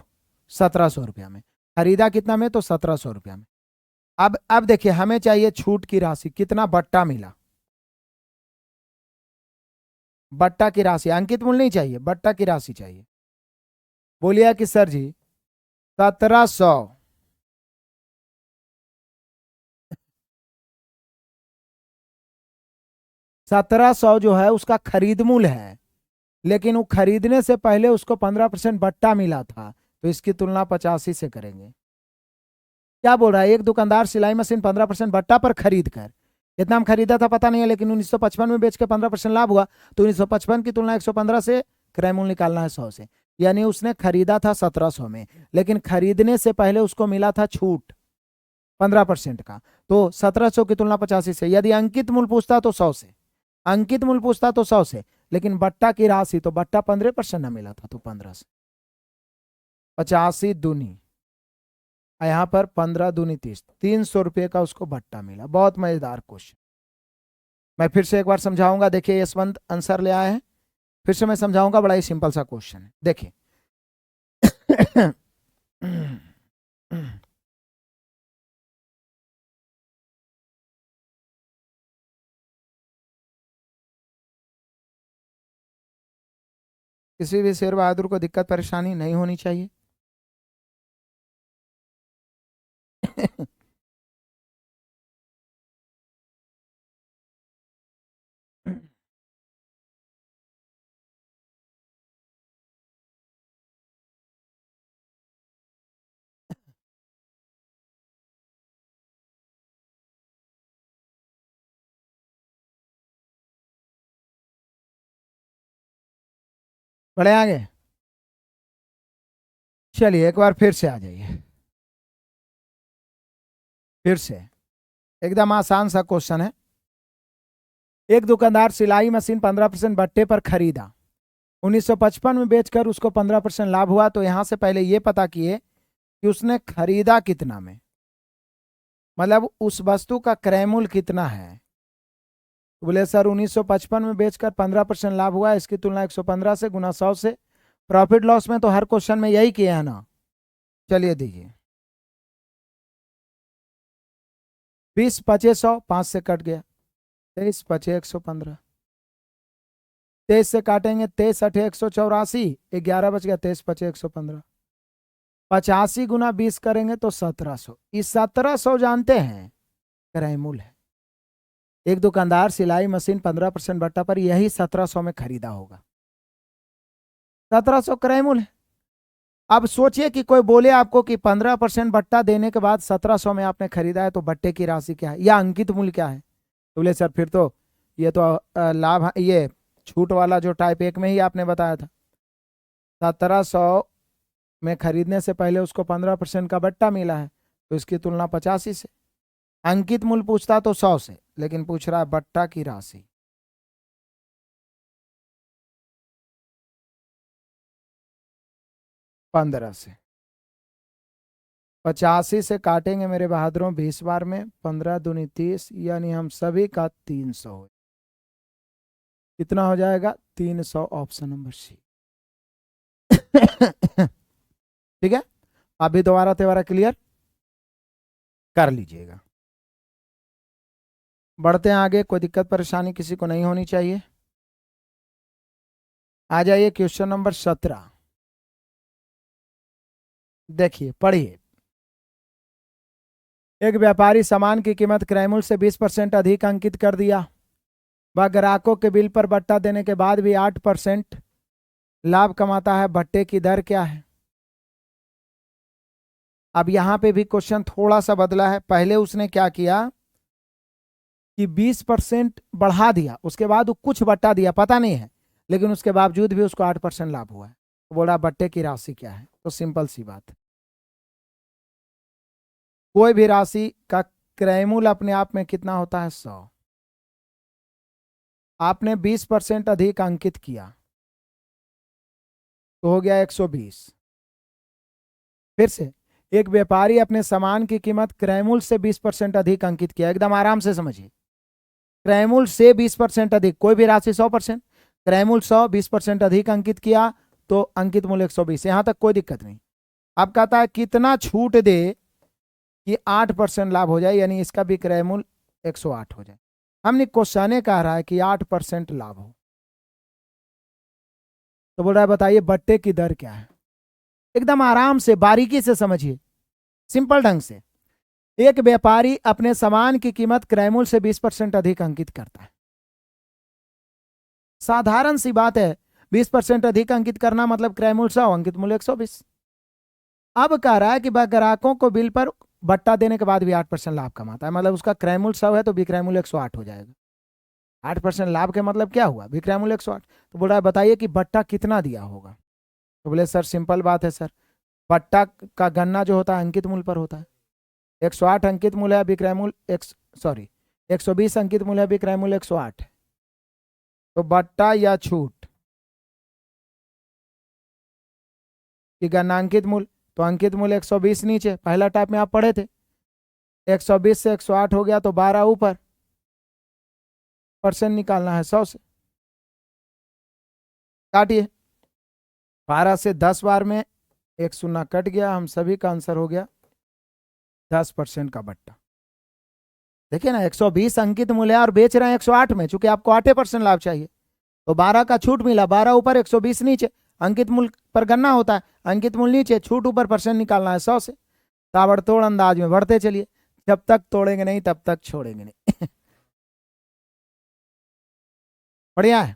1700 रुपया में, खरीदा कितना में, तो 1700 रुपया में। अब देखिए हमें चाहिए छूट की राशि, कितना बट्टा मिला, बट्टा की राशि, अंकित मूल्य नहीं चाहिए, बट्टा की राशि चाहिए। बोलिए कि सर जी 1700 1700 जो है उसका खरीद मूल्य है, लेकिन वो खरीदने से पहले उसको 15% बट्टा मिला था, तो इसकी तुलना 85 से करेंगे। क्या बोल रहा है, एक दुकानदार सिलाई मशीन 15% बट्टा पर खरीद कर, कितना में खरीदा था पता नहीं है, लेकिन 1955 में बेच के 15% लाभ हुआ, तो 1955 की तुलना 115 से, क्रय मूल्य निकालना है 100 से। यानी उसने खरीदा था 1700 में, लेकिन खरीदने से पहले उसको मिला था छूट 15% का, तो 1700 की तुलना 85 से। यदि अंकित मूल्य पूछता तो 100 से, अंकित मूल्य पूछता तो 100 से, लेकिन बट्टा की राशि, तो बट्टा 15% ना मिला था, तो 15 से। 85 दूनी, यहाँ पर 15 दूनी 30, 300 रुपये का उसको भट्टा मिला। बहुत मजेदार क्वेश्चन, मैं फिर से एक बार समझाऊंगा। देखिए यशवंत आंसर ले आए हैं, फिर से मैं समझाऊंगा, बड़ा ही सिंपल सा क्वेश्चन है, देखिए किसी भी शेर बहादुर को दिक्कत परेशानी नहीं होनी चाहिए बड़े आगे, चलिए एक बार फिर से आ जाइए, फिर से एकदम आसान सा क्वेश्चन है। एक दुकानदार सिलाई मशीन 15% बट्टे पर खरीदा, 1955 में बेचकर उसको 15% लाभ हुआ, तो यहां से पहले ये पता किए कि उसने खरीदा कितना में, मतलब उस वस्तु का क्रय मूल्य कितना है। तो बोले सर 1955 में बेचकर 15% लाभ हुआ, इसकी तुलना 115 से, गुना 100 से। प्रॉफिट लॉस में तो हर क्वेश्चन में यही किया है ना। चलिए दीजिए 20×5 100, 5 से कट गया, 23×5 115, 23 से काटेंगे, 23×8 184, 11 बच गया, 23×5 115, 85 गुना 20 करेंगे तो 1700। इस 1700 जानते हैं क्रय मूल्य है। एक दुकानदार सिलाई मशीन 15% बट्टा पर यही 1700 में खरीदा होगा, 1700 क्रय मूल्य है। अब सोचिए कि कोई बोले आपको कि 15% बट्टा देने के बाद 1700 में आपने खरीदा है, तो बट्टे की राशि क्या है या अंकित मूल्य क्या है। तो बोले सर फिर तो ये तो लाभ, ये छूट वाला जो टाइप 1 में ही आपने बताया था, 1700 में खरीदने से पहले उसको 15% का बट्टा मिला है, तो इसकी तुलना 85 से। अंकित मूल्य पूछता तो 100 से, लेकिन पूछ रहा है बट्टा की राशि, 15 से। 85 से काटेंगे मेरे बहादुरों 20 बार में, 15 दूनी 30, यानी हम सभी का 300 हो, कितना हो जाएगा 300, ऑप्शन नंबर सी ठीक है, अभी दोबारा तेबारा क्लियर कर लीजिएगा। बढ़ते हैं आगे, कोई दिक्कत परेशानी किसी को नहीं होनी चाहिए। आ जाइए क्वेश्चन नंबर 17, देखिए पढ़िए। एक व्यापारी सामान की कीमत क्रय मूल्य से 20% अधिक अंकित कर दिया, वह ग्राहकों के बिल पर बट्टा देने के बाद भी 8% लाभ कमाता है। बट्टे की दर क्या है? अब यहां पे भी क्वेश्चन थोड़ा सा बदला है। पहले उसने क्या किया कि 20% बढ़ा दिया, उसके बाद वो कुछ बट्टा दिया, पता नहीं है, लेकिन उसके बावजूद भी उसको 8% लाभ हुआ है। तो बोला बट्टे की राशि क्या है? तो सिंपल सी बात है, कोई भी राशि का क्रयमूल्य अपने आप में कितना होता है? 100। आपने 20% अधिक अंकित किया तो हो गया 120। फिर से, एक व्यापारी अपने सामान की कीमत क्रयमूल्य से 20% अधिक अंकित किया। एकदम आराम से समझिए, क्रयमूल्य से 20% अधिक, कोई भी राशि 100%, क्रयमूल्य 100, 20% अधिक अंकित किया तो अंकित मूल्य 120। यहां तक कोई दिक्कत नहीं। अब कहता है कितना छूट दे कि 8% लाभ हो जाए, यानी इसका भी क्रय मूल्य 108 हो जाए। हमने क्वेश्चन कह रहा है कि 8% लाभ हो, तो बोल रहा है बताइए बट्टे की दर क्या है? एकदम आराम से बारीकी से समझिए, सिंपल ढंग से। एक व्यापारी अपने सामान की कीमत क्रय मूल्य से 20% अधिक अंकित करता है। साधारण सी बात है, 20% अधिक अंकित करना मतलब क्रय मूल्य 100, अंकित मूल्य 120। अब कह रहा है कि वह ग्राहकों को बिल पर बट्टा देने के बाद भी 8% लाभ कमाता है, मतलब उसका क्रय मूल्य 100 है तो विक्रय मूल्य 108 हो जाएगा। 8% लाभ के मतलब क्या हुआ? विक्रय मूल्य 108। तो बोल रहा है बताइए कि बट्टा कितना दिया होगा? तो बोले सर सिंपल बात है सर, बट्टा का गणना जो होता है अंकित मूल्य पर होता है। 108 अंकित मूल्य है, विक्रय मूल्य 120 अंकित मूल्य है, विक्रय मूल्य 108 है। तो बट्टा या छूट की गणना अंकित मूल्य, तो अंकित मूल्य 120 नीचे, पहला टाइप में आप पढ़े थे। 120 से 108 हो गया तो 12 ऊपर, परसेंट निकालना है 100 से, काटिए। 12 से 10 बार में एक शून्य कट गया, हम सभी का आंसर हो गया 10% का बट्टा। देखिए ना, 120 अंकित मूल्य और बेच रहे हैं 108 में, चूंकि आपको 8% लाभ चाहिए तो 12 का छूट मिला, 12 ऊपर 120 नीचे, अंकित मूल्य पर गणना होता है, अंकित मूल्य नीचे, छूट ऊपर, परसेंट निकालना है 100 से। ताबड़तोड़ अंदाज में बढ़ते चलिए, जब तक तोड़ेंगे नहीं तब तक छोड़ेंगे नहीं। बढ़िया है।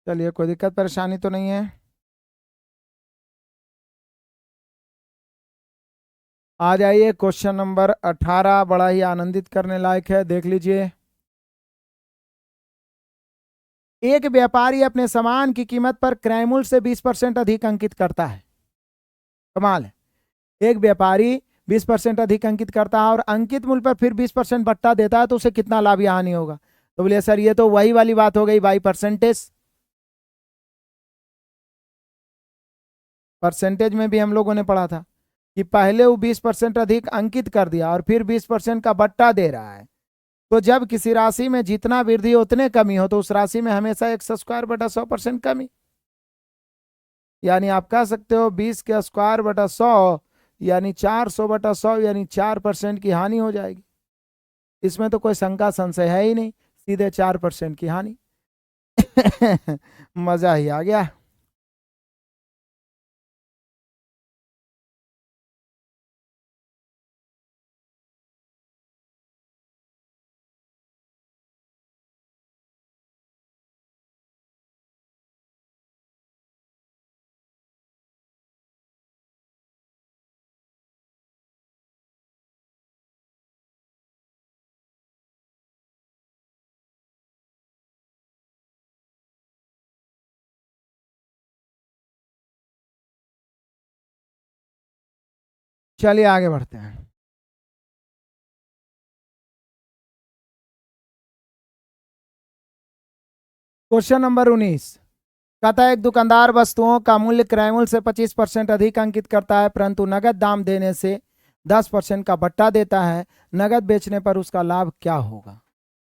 चलिए, कोई दिक्कत परेशानी तो नहीं है। आ जाइए, क्वेश्चन नंबर 18 बड़ा ही आनंदित करने लायक है, देख लीजिए। एक व्यापारी अपने सामान की कीमत पर क्रय मूल्य से 20% अधिक अंकित करता है। कमाल है, एक व्यापारी 20% अधिक अंकित करता है और अंकित मूल्य पर फिर 20% बट्टा देता है, तो उसे कितना लाभ या हानि होगा? तो बोलिए सर ये तो वही वाली बात हो गई बाई परसेंटेज। परसेंटेज में भी हम लोगों ने पढ़ा था कि पहले वो 20% अधिक अंकित कर दिया और फिर 20% का बट्टा दे रहा है, तो जब किसी राशि में जितना वृद्धि उतने कमी हो तो उस राशि में हमेशा x² बटा 100% कमी। यानी आप कह सकते हो 20 के स्क्वायर बटा 100 यानी 400/100, यानी 4% की हानि हो जाएगी। इसमें तो कोई शंका संशय है ही नहीं, सीधे 4% की हानि। मजा ही आ गया। चलिए आगे बढ़ते हैं। क्वेश्चन नंबर 19 कहता है एक दुकानदार वस्तुओं का मूल्य क्रय मूल्य से 25% अधिक अंकित करता है, परंतु नगद दाम देने से 10% का बट्टा देता है। नगद बेचने पर उसका लाभ क्या होगा?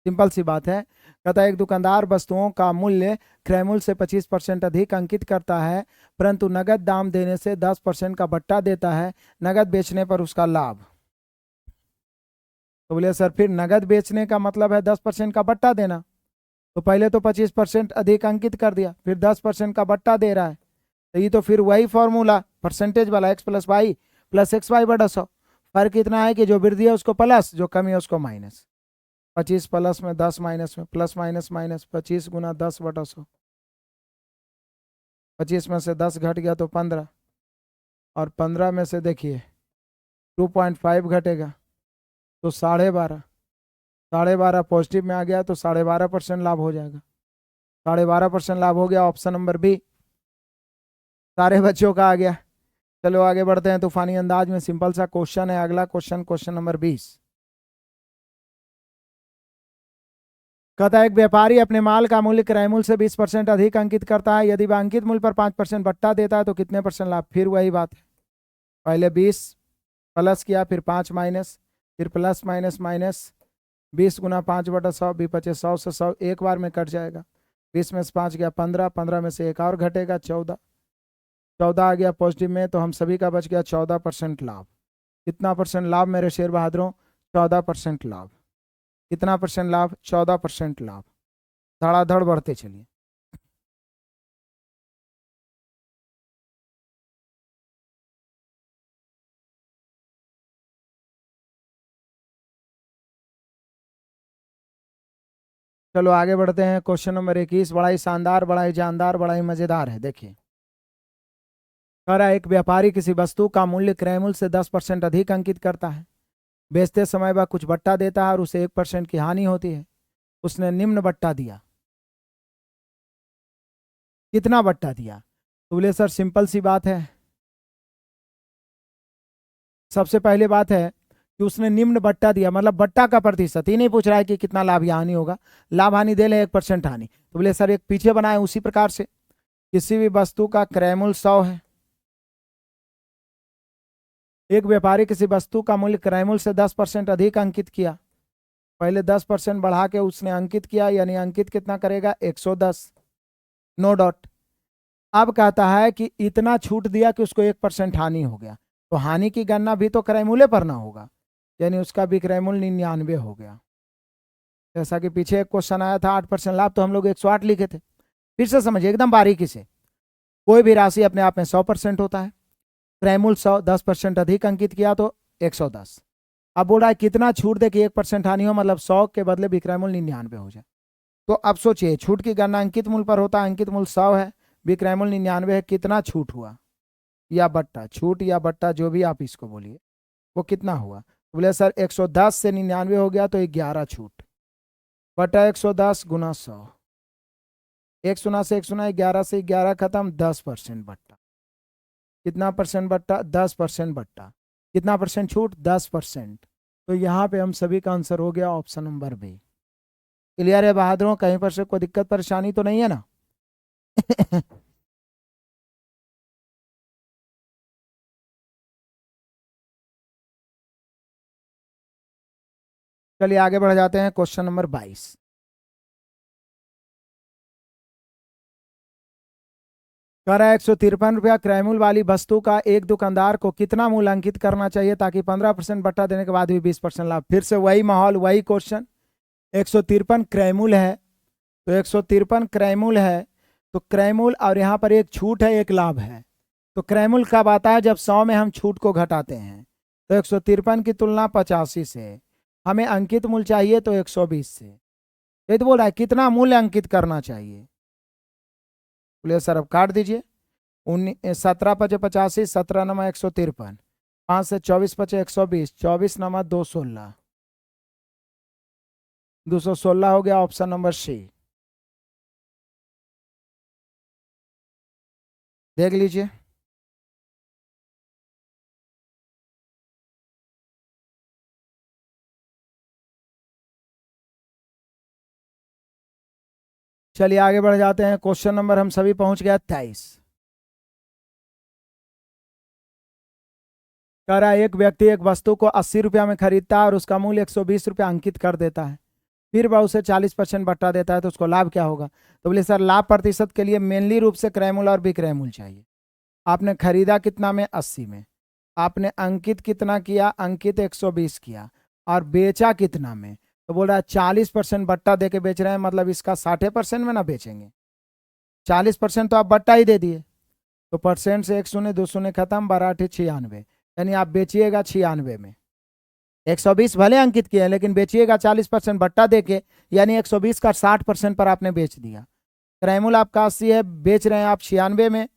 सिंपल सी बात है। कहता है एक दुकानदार वस्तुओं का मूल्य क्रय मूल्य से 25% अधिक अंकित करता है, परंतु नगद दाम देने से 10% का बट्टा देता है। नगद बेचने पर उसका लाभ। तो बोले सर फिर नगद बेचने का मतलब है 10% का बट्टा देना, तो पहले तो 25% अधिक अंकित कर दिया, फिर 10% का बट्टा दे रहा है, तो ये तो फिर वही फॉर्मूला परसेंटेज वाला x plus Y plus X Y बटा 100। फर्क इतना है कि जो वृद्धि है उसको प्लस, जो कमी है उसको माइनस। 25 प्लस में 10 माइनस में, प्लस माइनस माइनस, 25 गुना 10 बटा 100। 25 में से 10 घट गया तो 15, और 15 में से देखिए 2.5 घटेगा तो 12.5। 12.5 पॉजिटिव में आ गया तो 12.5% लाभ हो जाएगा। 12.5% लाभ हो गया, ऑप्शन नंबर बी सारे बच्चों का आ गया। चलो आगे बढ़ते हैं तूफानी अंदाज में। सिंपल सा क्वेश्चन है अगला क्वेश्चन, क्वेश्चन नंबर 20। कहता है एक व्यापारी अपने माल का मूल्य क्रय मूल्य से 20% अधिक अंकित करता है। यदि वह अंकित मूल्य पर 5% बट्टा देता है तो कितने परसेंट लाभ? फिर वही बात है, पहले 20 प्लस किया, फिर 5 माइनस, फिर प्लस माइनस माइनस, 20 गुना 5 बटा 100, भी बचे 100 से 100 एक बार में कट जाएगा। 20 में से 5 गया 15, 15 में से एक और घटेगा 14, 14 आ गया पॉजिटिव में, तो हम सभी का बच गया 14% लाभ। कितना परसेंट लाभ मेरे शेर बहादुरों? 14% लाभ। कितना परसेंट लाभ? 14% लाभ। धड़ाधड़ बढ़ते चलिए। चलो आगे बढ़ते हैं। क्वेश्चन नंबर 21 बड़ा ही शानदार, बड़ा ही जानदार, बड़ा ही मजेदार है। देखिए कह रहा है एक व्यापारी किसी वस्तु का मूल्य क्रय मूल्य से 10% अधिक अंकित करता है। बेचते समय वह कुछ बट्टा देता है और उसे 1% की हानि होती है। उसने निम्न बट्टा दिया। कितना बट्टा दिया? तो बोले सर सिंपल सी बात है, सबसे पहले बात है कि उसने निम्न बट्टा दिया, मतलब बट्टा का प्रतिशत ही नहीं पूछ रहा है कि कितना लाभ या हानि होगा। लाभ हानि दे ले 1% हानि, तो बोले सर एक पीछे बनाए उसी प्रकार से, किसी भी वस्तु का क्रय मूल्य 100 है। एक व्यापारी किसी वस्तु का मूल्य क्रय मूल्य से 10% अधिक अंकित किया। पहले 10% बढ़ा के उसने अंकित किया, यानी अंकित कितना करेगा? 110, नो डॉट। अब कहता है कि इतना छूट दिया कि उसको 1% हानि हो गया, तो हानि की गणना भी तो क्रय मूल्य पर ना होगा, यानी उसका विक्रय मूल्य 99 हो गया। जैसा कि पीछे एक क्वेश्चन आया था 8% लाभ, तो हम लोग 108 लिखे थे। फिर से समझिए एकदम बारीकी से, कोई भी राशि अपने आप में 100% होता है। क्रय मूल्य 100, 10% अधिक अंकित किया तो 110। अब बोल रहा है कितना छूट दे कि 1% हानि हो, मतलब 100 के बदले विक्रय मूल्य 99 हो जाए। तो अब सोचिए छूट की गणना अंकित मूल्य पर होता है, अंकित मूल्य 100 है, विक्रय मूल्य 99 है, कितना छूट हुआ या बट्टा, छूट या बट्टा जो भी आप इसको बोलिए, वो कितना हुआ? बोले सर 110 से 99 हो गया तो 11 छूट, बटा 110 गुना 100, एक सुना से एक सुना, 11 से 11 खत्म, 10% बट्टा। कितना परसेंट बट्टा? 10% बट्टा। कितना परसेंट छूट? 10%। तो यहाँ पे हम सभी का आंसर हो गया ऑप्शन नंबर बी। क्लियर है बहादुरों? कहीं पर से कोई दिक्कत परेशानी तो नहीं है ना? चलिए आगे बढ़ जाते हैं। क्वेश्चन नंबर 22 कह रहा है 153 रुपया क्रय मूल्य वाली वस्तु का एक दुकानदार को कितना मूल्य अंकित करना चाहिए ताकि 15% बट्टा देने के बाद भी 20% लाभ? फिर से वही माहौल, वही क्वेश्चन। 153 क्रय मूल्य है, तो 153 क्रय मूल्य है, तो क्रय मूल्य और यहाँ पर एक छूट है एक लाभ है। तो क्रय मूल्य कब आता है? जब 100 में हम छूट को घटाते हैं। तो 153 की तुलना 85 से, हमें अंकित मूल्य चाहिए तो 120 से। ये तो बोल रहा है कितना मूल्य अंकित करना चाहिए। बोले सर अब काट दीजिए, 17 पचे 85, 17 नमा 153, 5 से 24 पचे 120, 24 नमा 216, 216 हो गया ऑप्शन नंबर सी। देख लीजिए। चलिए आगे बढ़ जाते हैं। क्वेश्चन नंबर हम सभी पहुंच गया 23। कह रहा है एक व्यक्ति एक वस्तु को 80 रुपया में खरीदता है और उसका मूल्य 120 रुपया अंकित कर देता है, फिर वह उसे 40% बट्टा देता है, तो उसको लाभ क्या होगा? तो बोले सर लाभ प्रतिशत के लिए मेनली रूप से क्रय मूल्य और विक्रय मूल्य चाहिए। आपने खरीदा कितना में? 80 में। आपने अंकित कितना किया? अंकित 120 किया। और बेचा कितना में? तो बोल रहा है 40% बट्टा दे के बेच रहे हैं, मतलब इसका 60% में ना बेचेंगे। 40% तो आप बट्टा ही दे दिए, तो परसेंट से 1 शून्य 2 शून्य खत्म, 12 8 96, यानी आप बेचिएगा 96 में। 120 भले अंकित किए लेकिन बेचिएगा 40% बट्टा देके, यानी 120 का 60% पर आपने बेच दिया। क्रयमूल्य आपका 80 है, बेच रहे हैं आप 96 में।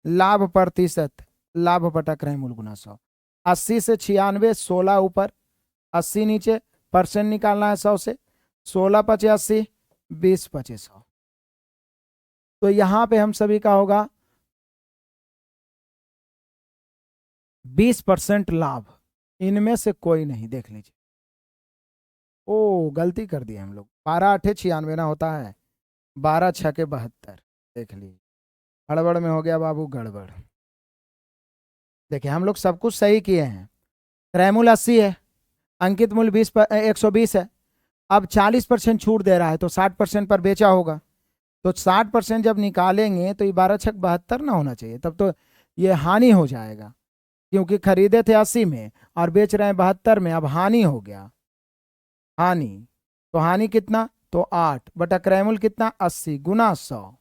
लाभ प्रतिशत, लाभ बटा क्रयमूल्य गुना 100। 80 से 96, 16 ऊपर 80 नीचे, परसेंट निकालना है 100 से। 16 पचे 80, 20 पचे 100। तो यहां पे हम सभी का होगा 20% लाभ, इनमें से कोई नहीं। देख लीजिए, ओ गलती कर दी हम लोग, 12 8 96 ना होता है, 12 6 के 72। देख लीजिए, हड़बड़ में हो गया बाबू गड़बड़। देखिए हम लोग सब कुछ सही किए हैं। क्रयमूल्य 80 है, अंकित मूल्य 120 है। अब 40% छूट दे रहा है तो 60% पर बेचा होगा, तो 60% जब निकालेंगे तो ये 12 6 72 ना होना चाहिए, तब तो ये हानि हो जाएगा, क्योंकि खरीदे थे 80 में और बेच रहे हैं 72 में, अब हानि हो गया। हानि, तो हानि कितना, तो 8 बटा क्रयमूल्य कितना 80 गुना 100।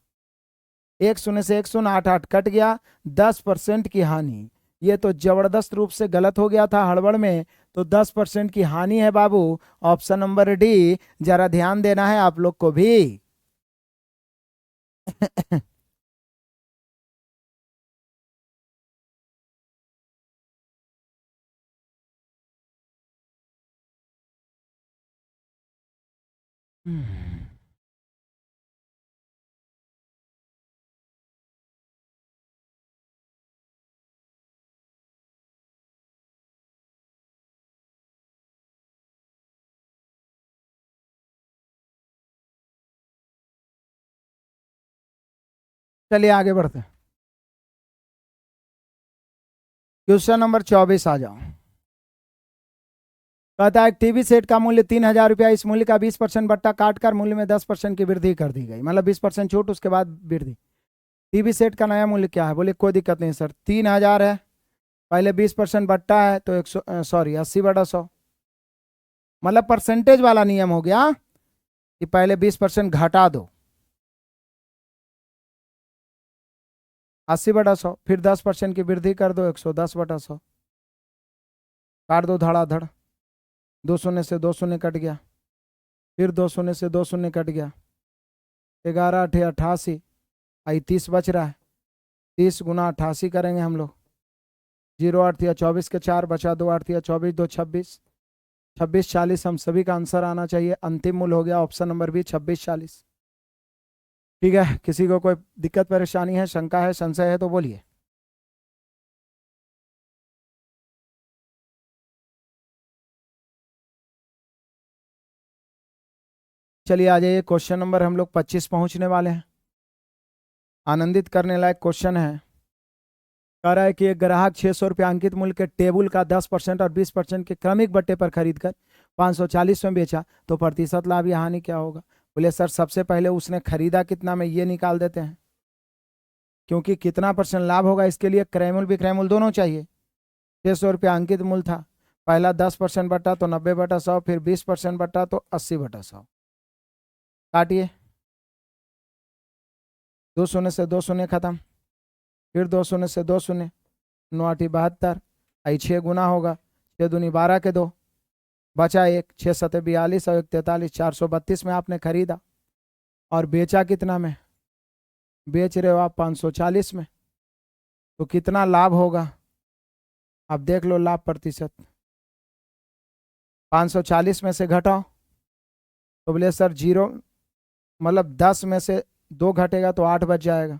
1 शून्य से 1 शून्य 8 8 कट गया, 10% की हानि। ये तो जबरदस्त रूप से गलत हो गया था हड़बड़ में, तो 10% की हानि है बाबू। ऑप्शन नंबर डी, जरा ध्यान देना है आप लोग को भी। चलिए आगे बढ़ते हैं। क्वेश्चन नंबर 24 आ जाओ। कहता है टीवी सेट का मूल्य 3,000 रुपया, इस मूल्य का 20% बट्टा काटकर मूल्य में 10% की वृद्धि कर दी गई, मतलब 20% छूट उसके बाद वृद्धि। टीवी सेट का नया मूल्य क्या है, बोले कोई दिक्कत नहीं सर, 3,000 है, पहले 20% बट्टा है तो 80/100, मतलब परसेंटेज वाला नियम हो गया कि पहले 20% घटा दो, 80/100, फिर 10% की वृद्धि कर दो, 110/100, काट दो धड़ाधड़। 2 शून्य से 2 शून्य कट गया, फिर 2 शून्य से 2 शून्य कट गया, 11 8 88, 30 बच रहा है, 30 गुना 88 करेंगे हम लोग। 0 8 या 24 के 4 बचा, 2 8 या 24 2 26, 26 40 हम सभी का आंसर आना चाहिए। अंतिम मूल्य हो गया ऑप्शन नंबर बी 26 40। ठीक है, किसी को कोई दिक्कत परेशानी है, शंका है, संशय है तो बोलिए। चलिए आ जाइए, क्वेश्चन नंबर हम लोग 25 पहुंचने वाले हैं। आनंदित करने लायक क्वेश्चन है। कह रहा है कि एक ग्राहक 600 रुपया अंकित मूल्य के टेबल का 10% और 20% के क्रमिक बट्टे पर खरीदकर 540 में बेचा, तो प्रतिशत लाभ या हानि क्या होगा। बोले सर सबसे पहले उसने खरीदा कितना में ये निकाल देते हैं, क्योंकि कितना परसेंट लाभ होगा इसके लिए क्रयमूल्य विक्रयमूल्य दोनों चाहिए। 600 रुपया अंकित मूल्य था, पहला 10% बटा तो 90/100, फिर 20% बटा तो 80/100। काटिए, 2 शून्य से 2 शून्य खत्म, फिर 2 शून्य से 2 शून्य, 9 8 72, 6 गुना होगा, 6 दूनी 12 के 2, बचा 1, 6 7 42 और 1 43, 432 में आपने खरीदा और बेचा कितना में, बेच रहे हो आप 540 में, तो कितना लाभ होगा। अब देख लो लाभ प्रतिशत, 540 में से घटाओ, तो बोले सर 0, मतलब 10 में से 2 घटेगा तो 8 बच जाएगा,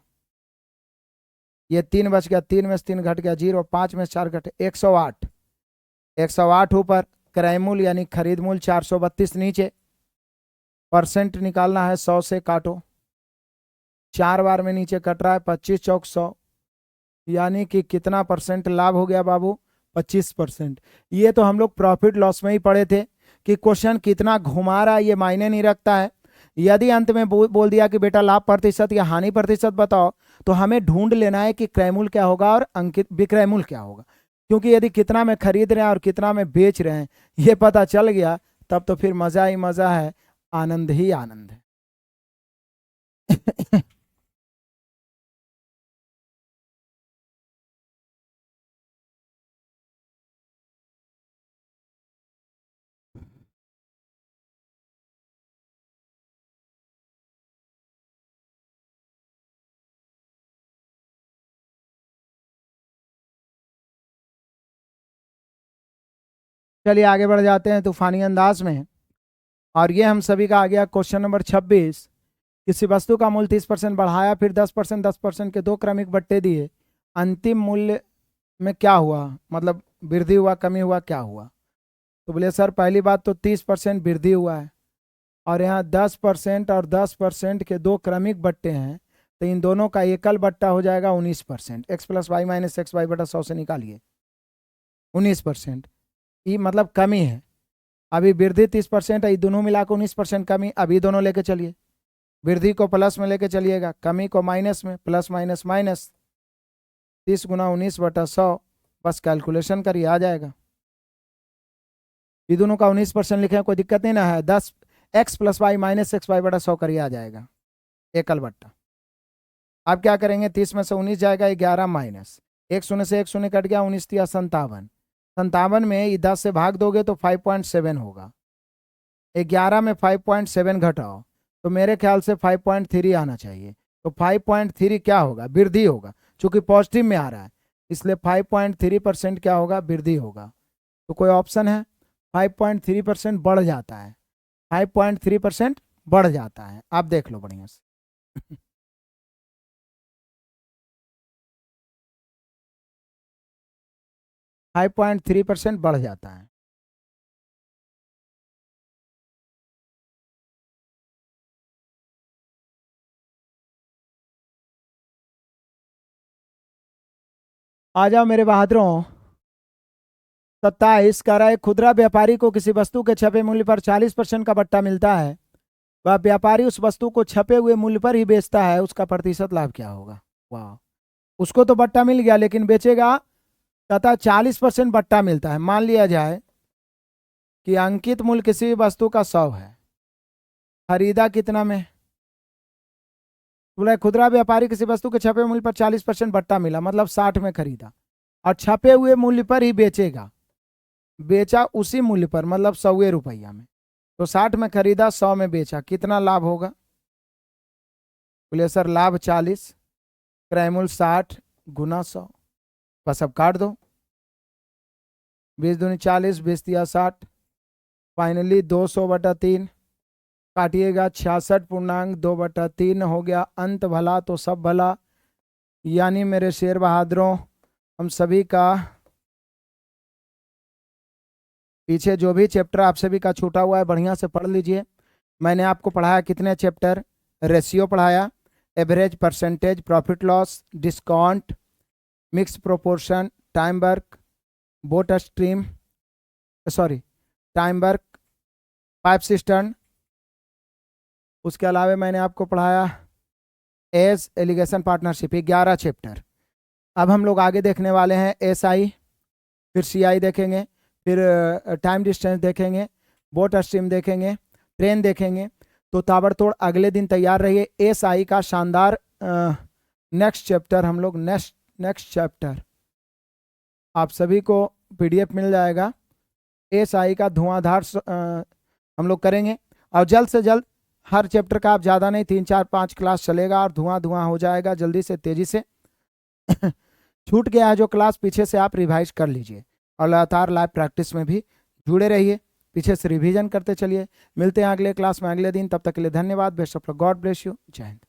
ये 3 बच गया, 3 में से 3 घट गया 0, 5 में से 4 घटे 108, 108 ऊपर क्रयमूल्य यानी खरीद मूल्य 432 नीचे, परसेंट निकालना है 100 से काटो, 4 बार में नीचे कट रहा है, 25 चौक 100, यानी कि कितना परसेंट लाभ हो गया बाबू, 25%। ये तो हम लोग प्रॉफिट लॉस में ही पढ़े थे कि क्वेश्चन कितना घुमा रहा है ये मायने नहीं रखता है। यदि अंत में बोल दिया कि बेटा लाभ प्रतिशत या हानि प्रतिशत बताओ, तो हमें ढूंढ लेना है कि क्रयमूल्य क्या होगा और अंकित विक्रयमूल्य क्या होगा, क्योंकि यदि कितना में खरीद रहे हैं और कितना में बेच रहे हैं ये पता चल गया तब तो फिर मजा ही मजा है, आनंद ही आनंद है। चलिए आगे बढ़ जाते हैं तूफानी अंदाज में। और ये हम सभी का आ गया क्वेश्चन नंबर 26। किसी वस्तु का मूल्य 30% बढ़ाया, फिर 10% 10% के दो क्रमिक बट्टे दिए, अंतिम मूल्य में क्या हुआ, मतलब वृद्धि हुआ कमी हुआ क्या हुआ। तो बोले सर पहली बात तो 30% वृद्धि हुआ है, और यहाँ 10% और 10% के दो क्रमिक बट्टे हैं, तो इन दोनों का एकल बट्टा हो जाएगा 19%। X plus Y minus X Y बटा 100 से निकालिए 19%। ये मतलब कमी है। अभी वृद्धि 30% है, ये दोनों मिलाकर 19% कमी। अभी दोनों लेके चलिए, वृद्धि को प्लस में लेके चलिएगा, कमी को माइनस में, प्लस माइनस माइनस, 30 गुना 19 बटा 100। बस कैलकुलेशन करिए आ जाएगा। ये दोनों का 19% लिखे हैं, कोई दिक्कत नहीं ना है। 10 X plus Y minus X Y बटा 100 करिए आ जाएगा एकल बट्टा। अब क्या करेंगे, 30 में से 19 जाएगा, 11 माइनस 1 शून्य से 1 शून्य कट गया, 19 तिया 57। 57 में ये 10 से भाग दोगे तो 5.7 होगा। 11 में 5.7 घटाओ तो मेरे ख्याल से 5.3 आना चाहिए। तो 5.3 क्या होगा, वृद्धि होगा, क्योंकि पॉजिटिव में आ रहा है, इसलिए 5.3% क्या होगा, वृद्धि होगा। तो कोई ऑप्शन है, 5.3% बढ़ जाता है, 5.3% बढ़ जाता है। आप देख लो बढ़िया से। 5.3% बढ़ जाता है। आ जाओ मेरे बहादुरों। 27 कह रहा है, खुदरा व्यापारी को किसी वस्तु के छपे मूल्य पर 40% का बट्टा मिलता है, वह व्यापारी उस वस्तु को छपे हुए मूल्य पर ही बेचता है, उसका प्रतिशत लाभ क्या होगा। वाह, उसको तो बट्टा मिल गया लेकिन बेचेगा, तथा 40% बट्टा मिलता है। मान लिया जाए कि अंकित मूल्य किसी भी वस्तु का 100 है, खरीदा कितना में, बोला खुदरा व्यापारी किसी वस्तु के छपे मूल्य पर 40% बट्टा मिला, मतलब 60 में खरीदा, और छपे हुए मूल्य पर ही बेचेगा, बेचा उसी मूल्य पर, मतलब 100 रुपया में। तो 60 में खरीदा, 100 में बेचा, कितना लाभ होगा। बोले सर लाभ 40, क्रय मूल्य 60 गुना 100। बस अब काट दो, 20 दूनी 40, 20 दिया 60, फाइनली 200/3 काटिएगा, 66.2/3 हो गया। अंत भला तो सब भला। यानी मेरे शेर बहादुरों, हम सभी का पीछे जो भी चैप्टर आप सभी का छूटा हुआ है बढ़िया से पढ़ लीजिए। मैंने आपको पढ़ाया कितने चैप्टर, रेशियो पढ़ाया, average, percentage, profit loss, discount, mix proportion, time work, boat stream, sorry time work, pipe system. उसके अलावा मैंने आपको पढ़ाया एज एलिगेशन पार्टनरशिप, 11 चैप्टर। अब हम लोग आगे देखने वाले हैं SI, फिर CI देखेंगे, फिर टाइम डिस्टेंस देखेंगे, बोट स्ट्रीम देखेंगे, ट्रेन देखेंगे। तो ताबड़तोड़ अगले दिन तैयार रहिए। SI का शानदार नेक्स्ट चैप्टर हम लोग नेक्स्ट चैप्टर आप सभी को PDF मिल जाएगा। SI का धुआंधार हम लोग करेंगे, और जल्द से जल्द हर चैप्टर का, आप ज़्यादा नहीं 3 4 5 क्लास चलेगा और धुआं धुआं हो जाएगा जल्दी से तेजी से। छूट गया है जो क्लास, पीछे से आप रिवाइज कर लीजिए, और लगातार लाइव प्रैक्टिस में भी जुड़े रहिए, पीछे से रिवीजन करते चलिए। मिलते हैं अगले क्लास में अगले दिन, तब तक के लिए धन्यवाद। Best of luck, God bless you, जय हिंद।